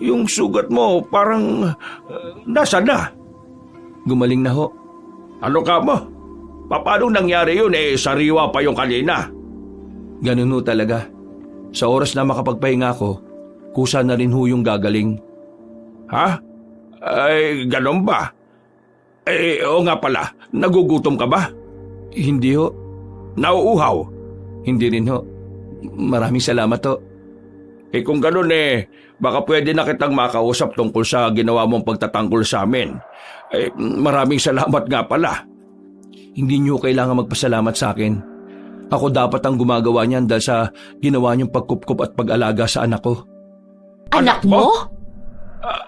yung sugat mo parang nasa na? Gumaling na ho. Ano ka mo? Paano nangyari yun sariwa pa yung kanina? Ganun ho talaga. Sa oras na makapagpahinga ko, kusa na rin ho yung gagaling. Ha? Ganun ba? Oo nga pala, nagugutom ka ba? Hindi ho. Nauuhaw? Hindi rin ho. Maraming salamat ho. Kung ganun baka pwede na kitang makausap tungkol sa ginawa mong pagtatanggol sa amin. Maraming salamat nga pala. Hindi niyo kailangan magpasalamat sa akin. Ako dapat ang gumagawa niyan dahil sa ginawa niyong pagkupkup at pag-alaga sa anak ko. Anak mo?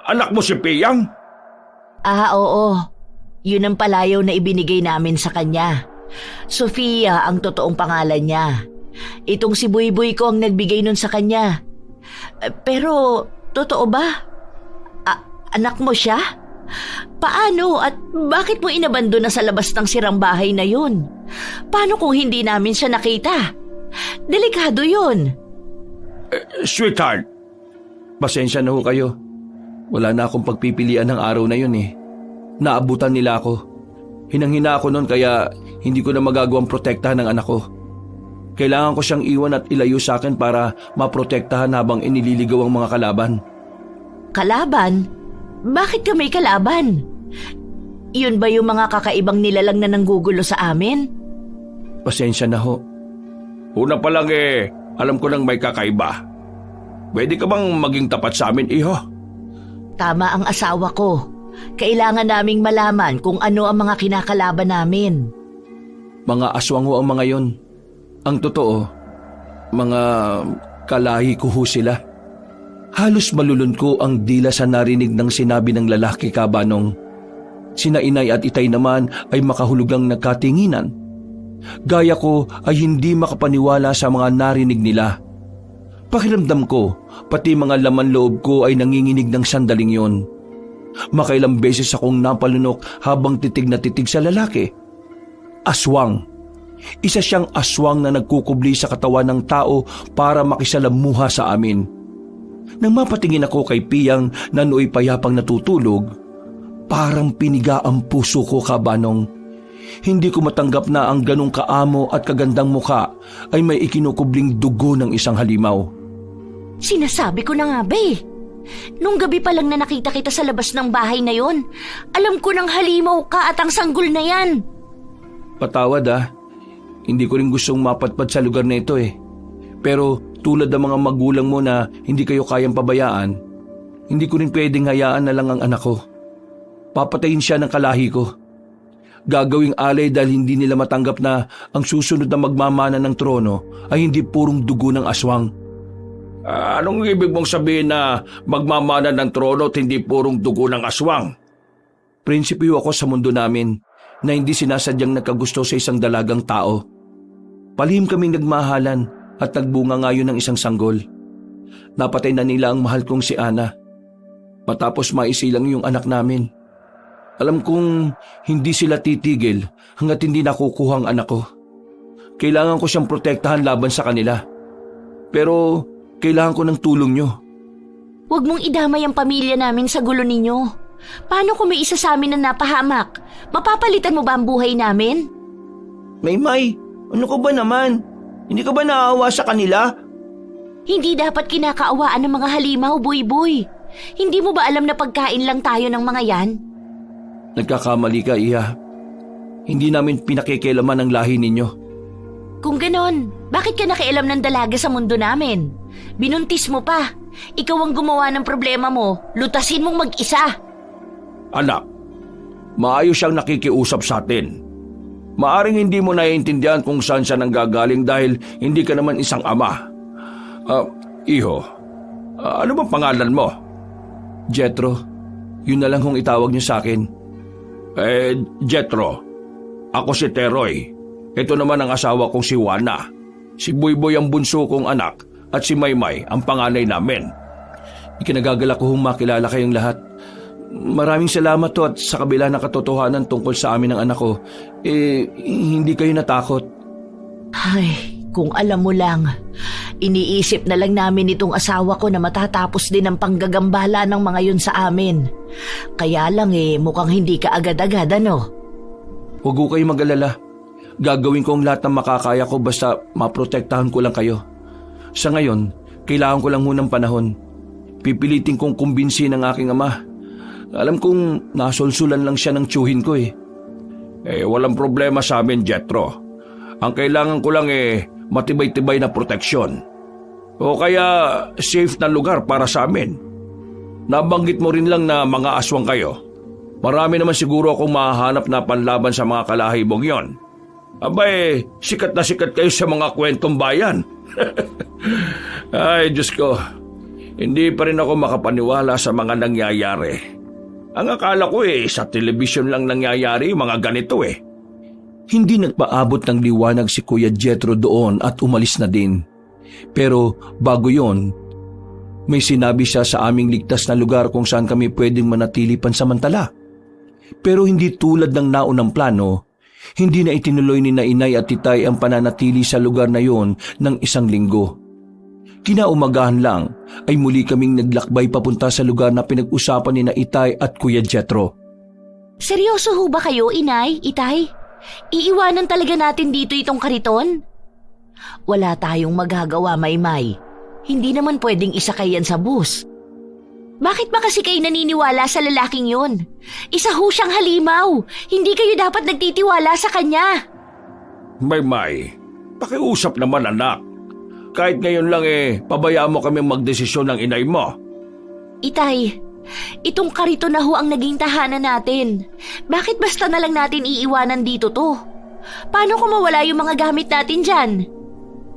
Anak mo si Piyang? Oo. Yun ang palayaw na ibinigay namin sa kanya. Sofia ang totoong pangalan niya. Itong si Buyboy ko ang nagbigay nun sa kanya. Pero, totoo ba? Anak mo siya? Paano at bakit mo inabando na sa labas ng sirang bahay na yun? Paano kung hindi namin siya nakita? Delikado yun. Sweetheart, Pasensya na ho kayo. Wala na akong pagpipilian ng araw na yun Naabutan nila ako. Hinang-hina ako noon kaya hindi ko na magagawang protektahan ng anak ko. Kailangan ko siyang iwan at ilayo sa akin para maprotektahan habang inililigaw ang mga kalaban. Kalaban? Bakit ka may kalaban? Yun ba yung mga kakaibang nilalang na nanggugulo sa amin? Pasensya na ho. una pa lang alam ko nang may kakaiba. Pwede ka bang maging tapat sa amin, iho? Tama ang asawa ko. Kailangan naming malaman kung ano ang mga kinakalaban namin. Mga aswang ho ang mga yon. Ang totoo, mga kalahi ko ho sila. Halos malulun ko ang dila sa narinig ng sinabi ng lalaki kabanong. Sina inay at itay naman ay makahulugang nagkatinginan. Gaya ko ay hindi makapaniwala sa mga narinig nila. Pakiramdam ko, pati mga laman loob ko ay nanginginig ng sandaling yon. Makailang beses akong napalunok habang titig na titig sa lalaki. Aswang. Isa siyang aswang na nagkukubli sa katawan ng tao para makisalamuha sa amin. Nang mapatingin ako kay Piyang na nooy payapang natutulog, parang piniga ang puso ko kabanong. Hindi ko matanggap na ang ganong kaamo at kagandang mukha ay may ikinukubling dugo ng isang halimaw. Sinasabi ko na nga ba Nung gabi pa lang na nakita kita sa labas ng bahay na yon, alam ko nang halimaw ka at ang sanggol na yan. Patawad Hindi ko rin gustong mapatpad sa lugar na ito Pero tulad ng mga magulang mo na hindi kayo kayang pabayaan, hindi ko rin pwedeng hayaan na lang ang anak ko. Papatayin siya ng kalahi ko. Gagawing alay dahil hindi nila matanggap na ang susunod na magmamana ng trono ay hindi purong dugo ng aswang. Anong ibig mong sabihin na magmamana ng trono at hindi purong dugo ng aswang? Prinsipyo ako sa mundo namin na hindi sinasadyang nagkagusto sa isang dalagang tao. Palihim kaming nagmahalan at nagbunga ngayon ng isang sanggol. Napatay na nila ang mahal kong si Ana. Matapos maisilang yung anak namin. Alam kong hindi sila titigil hanggat hindi nakukuha ang anak ko. Kailangan ko siyang protektahan laban sa kanila. Pero kailangan ko ng tulong nyo. Huwag mong idamay ang pamilya namin sa gulo ninyo. Paano kung may isa sa amin na napahamak? Mapapalitan mo ba ang buhay namin? Maymay, ano ka ba naman? Hindi ka ba naawa sa kanila? Hindi dapat kinakaawaan ng mga halimaw, Buyboy. Hindi mo ba alam na pagkain lang tayo ng mga yan? Nagkakamali ka, Iha. Hindi namin pinakikialaman ang lahi ninyo. Kung ganon, bakit ka nakialam ng dalaga sa mundo namin? Binuntis mo pa. Ikaw ang gumawa ng problema mo. Lutasin mong mag-isa. Anak, maayos siyang nakikiusap sa atin. Maaring hindi mo naiintindihan kung saan siya nanggagaling dahil hindi ka naman isang ama. Iho, ano bang pangalan mo? Jetro, yun na lang kung itawag niyo sa akin. Jetro, ako si Teroy. Ito naman ang asawa kong si Juana. Si Buyboy ang bunso kong anak at si Maymay ang panganay namin. Ikinagagalak ko makilala kayong lahat. Maraming salamat to at sa kabila ng katotohanan tungkol sa amin ng anak ko, hindi kayo natakot. Ay, kung alam mo lang, iniisip na lang namin itong asawa ko na matatapos din ang panggagambala ng mga yun sa amin. Kaya lang mukhang hindi ka agad-agad Huwag ko kayo mag-alala. Gagawin ko ang lahat ng makakaya ko basta maprotektahan ko lang kayo. Sa ngayon, kailangan ko lang munang panahon. Pipilitin kong kumbinsin ang aking ama. Alam kong nasolsulan lang siya ng tiyuhin ko Walang problema sa amin, Jetro. Ang kailangan ko lang matibay-tibay na proteksyon. O kaya safe na lugar para sa amin. Nabanggit mo rin lang na mga aswang kayo. Marami naman siguro akong mahahanap na panlaban sa mga kalahibong yon. Abay, sikat na sikat kayo sa mga kwentong bayan. Ay, Diyos ko. Hindi pa rin ako makapaniwala sa mga nangyayari. Ang akala ko sa telebisyon lang nangyayari yung mga ganito eh. Hindi nagpaabot ng liwanag si Kuya Jethro doon at umalis na din. Pero bago yon, may sinabi siya sa aming ligtas na lugar kung saan kami pwedeng manatili pansamantala. Pero hindi tulad ng naunang plano, hindi na itinuloy ni na Inay at Titay ang pananatili sa lugar na yon ng 1 linggo. Kinaumagahan lang ay muli kaming naglakbay papunta sa lugar na pinag-usapan ni na Itay at Kuya Jethro. Seryoso ho ba kayo, Inay, Itay? Iiwanan talaga natin dito itong kariton? Wala tayong magagawa, Maymay. Hindi naman pwedeng isakay yan sa bus. Bakit ba kasi kayo naniniwala sa lalaking yun? Isa ho siyang halimaw. Hindi kayo dapat nagtitiwala sa kanya. May, pakiusap naman anak. Kahit ngayon lang pabayaan mo kami magdesisyon ng inay mo. Itay, itong karito na ho ang naging tahanan natin. Bakit basta na lang natin iiwanan dito to? Paano kung mawala yung mga gamit natin dyan?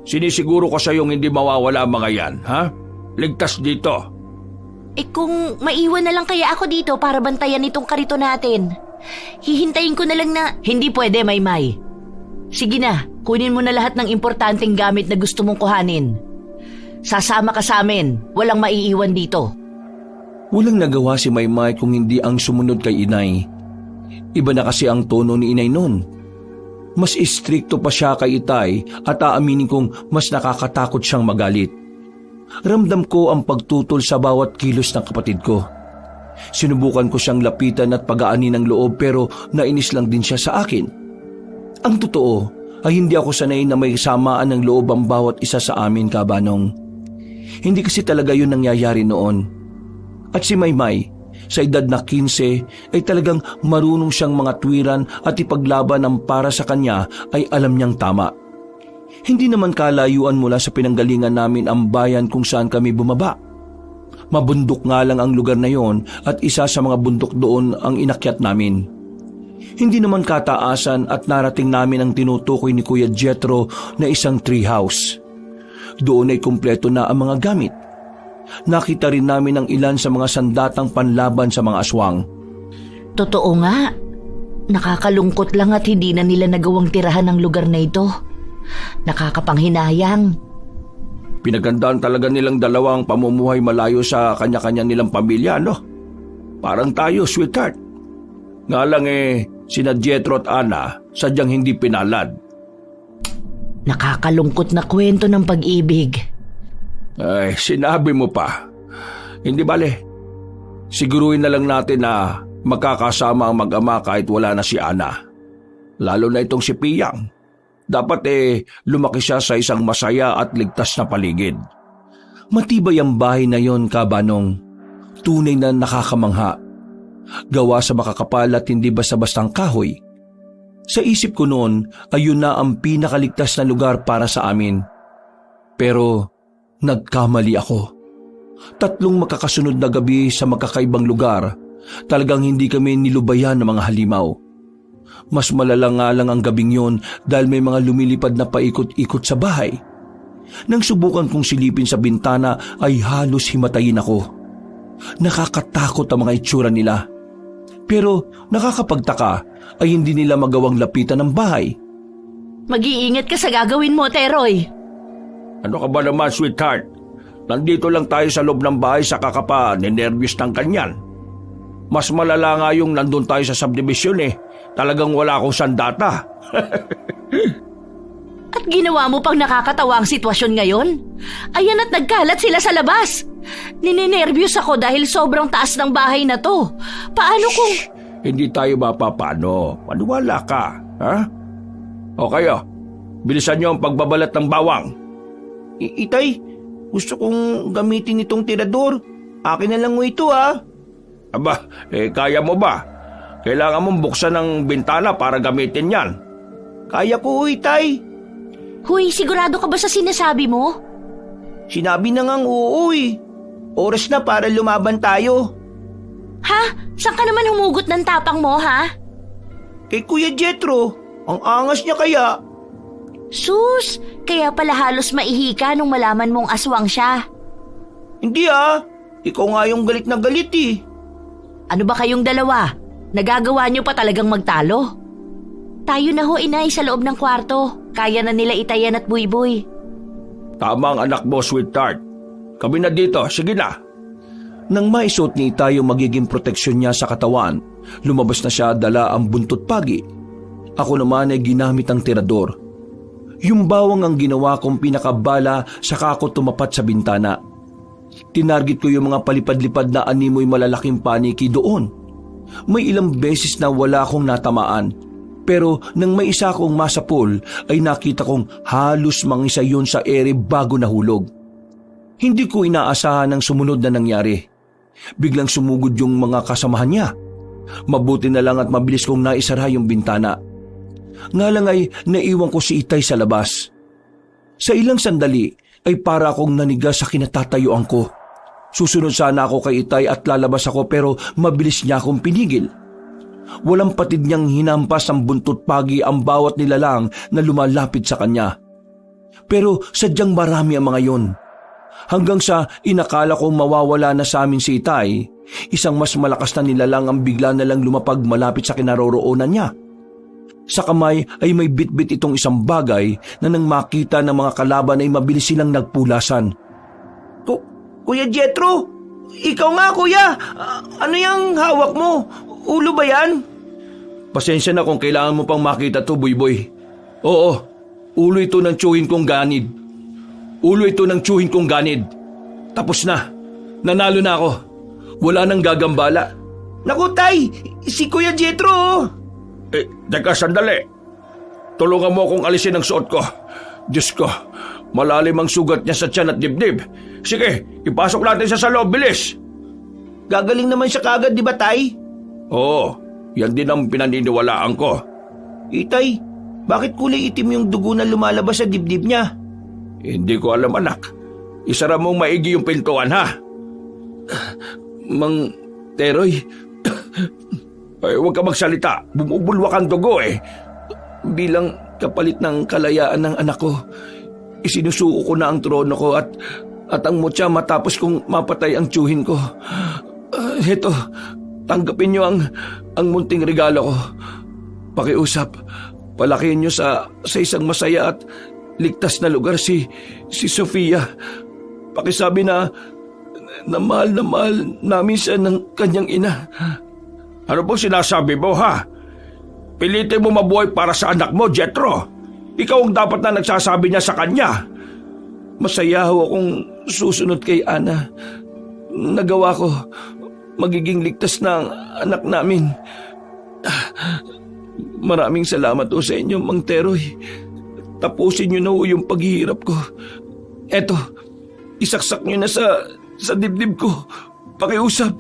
Sinisiguro ko sa yung hindi mawawala ang mga yan, ha? Ligtas dito. Kung maiwan na lang kaya ako dito para bantayan itong karito natin. Hihintayin ko na lang na... Hindi pwede, Maymay. Sige na, kunin mo na lahat ng importanteng gamit na gusto mong kuhanin. Sasama ka sa amin, walang maiiwan dito. Walang nagawa si Maymay kung hindi ang sumunod kay Inay. Iba na kasi ang tono ni Inay noon. Mas istrikto pa siya kay Itay at aaminin kong mas nakakatakot siyang magalit. Ramdam ko ang pagtutol sa bawat kilos ng kapatid ko. Sinubukan ko siyang lapitan at pagaanin ng loob pero nainis lang din siya sa akin. Ang totoo ay hindi ako sanay na may samaan ng loob ang bawat isa sa amin, Kabanong. Hindi kasi talaga yun nangyayari noon. At si Maymay, sa edad na 15 ay talagang marunong siyang mga tuwiran at ipaglaban ang para sa kanya ay alam niyang tama. Hindi naman kalayuan mula sa pinanggalingan namin ang bayan kung saan kami bumaba. Mabundok nga lang ang lugar na yon at isa sa mga bundok doon ang inakyat namin. Hindi naman kataasan at narating namin ang tinutukoy ni Kuya Jethro na isang treehouse. Doon ay kumpleto na ang mga gamit. Nakita rin namin ang ilan sa mga sandatang panlaban sa mga aswang. Totoo nga. Nakakalungkot lang at hindi na nila nagawang tirahan ang lugar na ito. Nakakapanghinayang. Pinagandaan talaga nilang dalawang pamumuhay malayo sa kanya-kanya nilang pamilya, no? Parang tayo, sweetheart. Nga lang sina Jethro at Ana sadyang hindi pinalad. Nakakalungkot na kwento ng pag-ibig. Ay, sinabi mo pa. Hindi bale. Siguruhin na lang natin na magkakasama ang mag-ama kahit wala na si Ana. Lalo na itong si Piyang. Dapat lumaki siya sa isang masaya at ligtas na paligid. Matibay ang bahay na yon, Kabanong. Tunay na nakakamangha. Gawa sa makakapal at hindi basta-bastang kahoy. Sa isip ko noon, ayun na ang pinakaligtas na lugar para sa amin. Pero nagkamali ako. 3 magkakasunod na gabi sa magkakaibang lugar, talagang hindi kami nilubayan ng mga halimaw. Mas malala nga lang ang gabing yon dahil may mga lumilipad na paikot-ikot sa bahay. Nang subukan kong silipin sa bintana ay halos himatayin ako. Nakakatakot ang mga itsura nila. Pero nakakapagtaka ay hindi nila magawang lapitan ng bahay. Mag-iingat ka sa gagawin mo, Teroy. Ano ka ba naman, sweetheart? Nandito lang tayo sa loob ng bahay sa kakapa, ninervyos ng kanyan. Mas malala nga yung nandun tayo sa subdivision Talagang wala akong sandata. At ginawa mo pang nakakatawa ang sitwasyon ngayon? Ayan at nagkalat sila sa labas. Ninenervyos ako dahil sobrang taas ng bahay na to. Paano kung... Hindi tayo mapapano. Maniwala ka, ha? O kayo, bilisan niyo ang pagbabalat ng bawang. Itay, gusto kong gamitin itong tirador. Akin na lang mo ito, ha? Aba, kaya mo ba? Kailangan mong buksan ng bintana para gamitin yan. Kaya ko, Itay. Huy, sigurado ka ba sa sinasabi mo? Sinabi na ngang oo eh. Oras na para lumaban tayo. Ha? Saan ka naman humugot ng tapang mo, ha? Kay Kuya Jethro, ang angas niya kaya. Sus, kaya pala halos maihika nung malaman mong aswang siya. Hindi ikaw nga yung galit na galit eh. Ano ba kayong dalawa? Nagagawa niyo pa talagang magtalo? Tayo na ho, inay, sa loob ng kwarto. Kaya na nila Itayan at Buyboy. Tama ang anak mo, sweetheart. Kami na dito, sige na. Nang maisuot ni Itay yung magiging proteksyon niya sa katawan, lumabas na siya dala ang buntot pagi. Ako naman ay ginamit ang tirador. Yung bawang ang ginawa kong pinakabala saka ako tumapat sa bintana. Tinarget ko yung mga palipad-lipad na animoy malalaking paniki doon. May ilang beses na wala akong natamaan. Pero nang may isa akong masapol ay nakita kong halos mangisa yun sa ere bago nahulog. Hindi ko inaasahan ang sumunod na nangyari. Biglang sumugod yung mga kasamahan niya. Mabuti na lang at mabilis kong naisara yung bintana. Nga lang ay naiwan ko si Itay sa labas. Sa ilang sandali ay para akong naniga sa kinatatayuan ko. Susunod sana ako kay Itay at lalabas ako pero mabilis niya akong pinigil. Walang patid niyang hinampas ang buntot pagi ang bawat nilalang na lumalapit sa kanya. Pero sadyang marami ang mga yon. Hanggang sa inakala kong mawawala na sa amin si Itay, isang mas malakas na nilalang ang bigla na lang lumapag malapit sa kinaroroonan niya. Sa kamay ay may bitbit itong isang bagay na nang makita ng mga kalaban ay mabilis silang nagpulasan. Kuya Jethro, ikaw nga kuya, ano yung hawak mo? Ulo ba yan? Pasensya na kung kailangan mo pang makita to, Buyboy. Oo, ulo ito ng tsuhin kong ganid. Ulo ito ng tsuhin kong ganid. Tapos na. Nanalo na ako. Wala nang gagambala. Naku Tay, si Kuya Jethro. Teka sandali. Tulungan mo akong alisin ang suot ko. Diyos ko, malalim ang sugat niya sa tiyan at dibdib. Sige, ipasok natin siya sa loob, bilis. Gagaling naman siya kagad, di ba Tay? Oo, yan din ang pinaniniwalaan ko. Itay, bakit kulay itim yung dugo na lumalabas sa dibdib niya? Hindi ko alam, anak. Isara mong maigi yung pintuan, ha? Mang Teroy, ay, huwag ka magsalita. Bumubulwak ang dugo eh. bilang kapalit ng kalayaan ng anak ko, isinusuko ko na ang trono ko at ang mutya matapos kong mapatay ang tiyuhin ko. Heto, tanggapin niyo ang munting regalo ko. Pakiusap, palakihin niyo sa isang masaya at ligtas na lugar si Sofia. Pakisabi na mahal namin siya ng kanyang ina. Ano pong sinasabi mo, ha? Pilitin mo mabuhay para sa anak mo, Jethro. Ikaw ang dapat na nagsasabi niya sa kanya. Masaya ho akong susunod kay Ana. Nagawa ko, magiging ligtas na ang anak namin. Maraming salamat ho sa inyo, Mang Teroy. Tapusin niyo na ho yung paghihirap ko. Eto, isaksak niyo na sa dibdib ko. Pakiusap.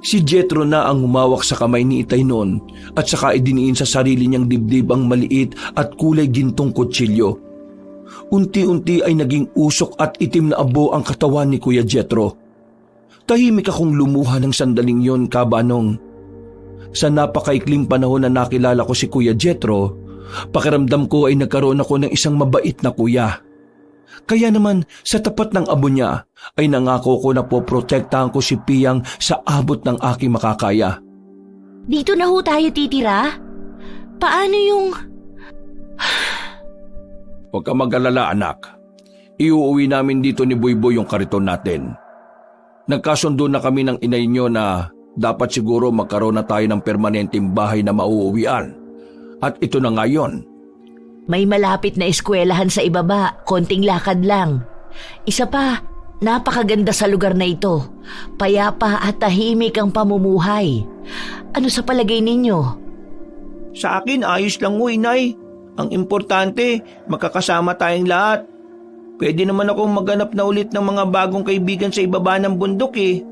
Si Jethro na ang humawak sa kamay ni Itay noon at saka idiniin sa sarili niyang dibdib ang maliit at kulay gintong kutsilyo. Unti-unti ay naging usok at itim na abo ang katawan ni Kuya Jethro. Tahimik akong lumuha ng sandaling yon, Kabanong. Sa napakaikling panahon na nakilala ko si Kuya Jethro, pakiramdam ko ay nagkaroon ako ng isang mabait na kuya. Kaya naman sa tapat ng abo niya ay nangako ko na poprotektahan ko si Piyang sa abot ng aking makakaya. Dito na ho tayo titira? Paano yung... Huwag ka mag-alala, anak. Iuuwi namin dito ni Buyboy yung kariton natin. Nagkasundo na kami ng inay niyo na dapat siguro magkaroon na tayo ng permanenteng bahay na mauuwian. At ito na nga yun. May malapit na eskwelahan sa ibaba, konting lakad lang. Isa pa, napakaganda sa lugar na ito. Payapa at tahimik ang pamumuhay. Ano sa palagay ninyo? Sa akin, ayos lang ho, Inay. Ang importante, makakasama tayong lahat. Pwede naman akong maghanap na ulit ng mga bagong kaibigan sa ibaba ng bundok eh.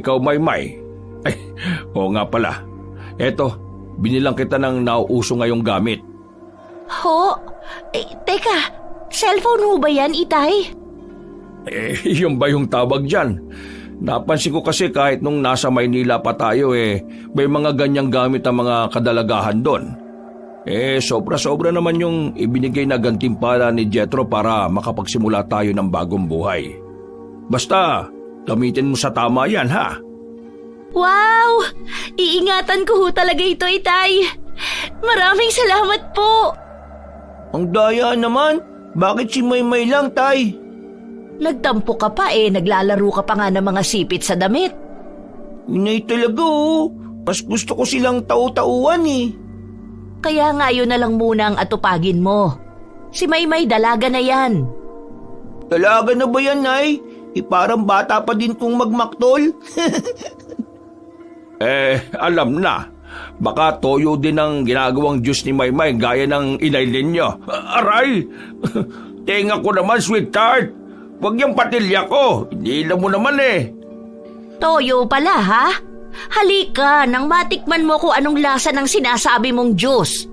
Ikaw, Maymay. Ay, oo nga pala. Eto, binilang kita ng nauuso ngayong gamit. Ho? Teka, Cellphone ho ba yan, Itay? Yun ba yung tawag dyan? Napansin ko kasi kahit nung nasa Maynila pa tayo may mga ganyang gamit ang mga kadalagahan doon. Sobra-sobra naman yung ibinigay na gantimpala ni Jethro para makapagsimula tayo ng bagong buhay. Basta, gamitin mo sa tama yan, ha? Wow! Iingatan ko ho talaga ito, Itay. Maraming salamat po. Ang daya naman. Bakit si Maymay lang, Tay? Nagtampo ka pa naglalaro ka pa nga ng mga sipit sa damit. Inay talaga Mas gusto ko silang tau-tauan Kaya nga yun na lang muna ang atupagin mo. Si Maymay dalaga na yan. Dalaga na ba yan, Nay? Parang bata pa din kung magmaktol. Alam na. Baka toyo din ang ginagawang juice ni Maymay gaya ng inay ninyo. Aray! Tenga ko naman, sweetheart. Huwag yung patilya ko. Hindi mo naman Toyo pala, ha? Halika, nang matikman mo kung anong lasa ng sinasabi mong juice.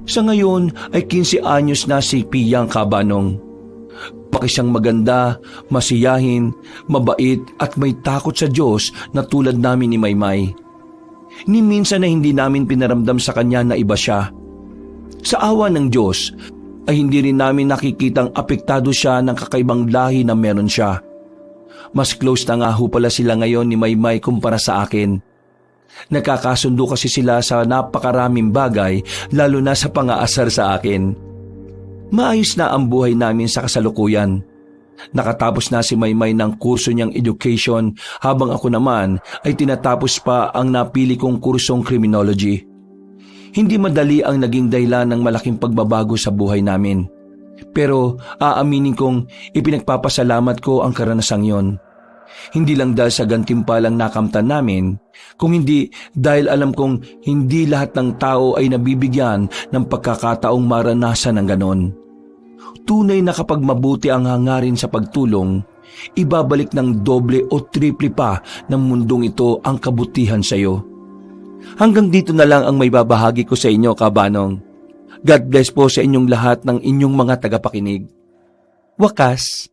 Sa ngayon ay 15 anyos na si Piyang Kabanong. Baka siyang maganda, masiyahin, mabait at may takot sa Diyos na tulad namin ni Maymay. Ni minsan na hindi namin pinaramdam sa kanya na iba siya. Sa awa ng Diyos ay hindi rin namin nakikitang apektado siya ng kakaibang lahi na meron siya. Mas close na nga ho pala sila ngayon ni Maymay kumpara sa akin. Nakakasundo kasi sila sa napakaraming bagay lalo na sa pang-aasar sa akin. Maayos na ang buhay namin sa kasalukuyan. Nakatapos na si Maymay ng kurso niyang education habang ako naman ay tinatapos pa ang napili kong kursong criminology. Hindi madali ang naging dahilan ng malaking pagbabago sa buhay namin. Pero aaminin kong ipinagpapasalamat ko ang karanasang yon. Hindi lang dahil sa gantimpalang nakamtan namin, kung hindi dahil alam kong hindi lahat ng tao ay nabibigyan ng pagkakataong maranasan ng ganon. Tunay na kapag mabuti ang hangarin sa pagtulong, ibabalik ng doble o triple pa ng mundong ito ang kabutihan sa iyo. Hanggang dito na lang ang may babahagi ko sa inyo, Kabanong. God bless po sa inyong lahat ng inyong mga tagapakinig. Wakas.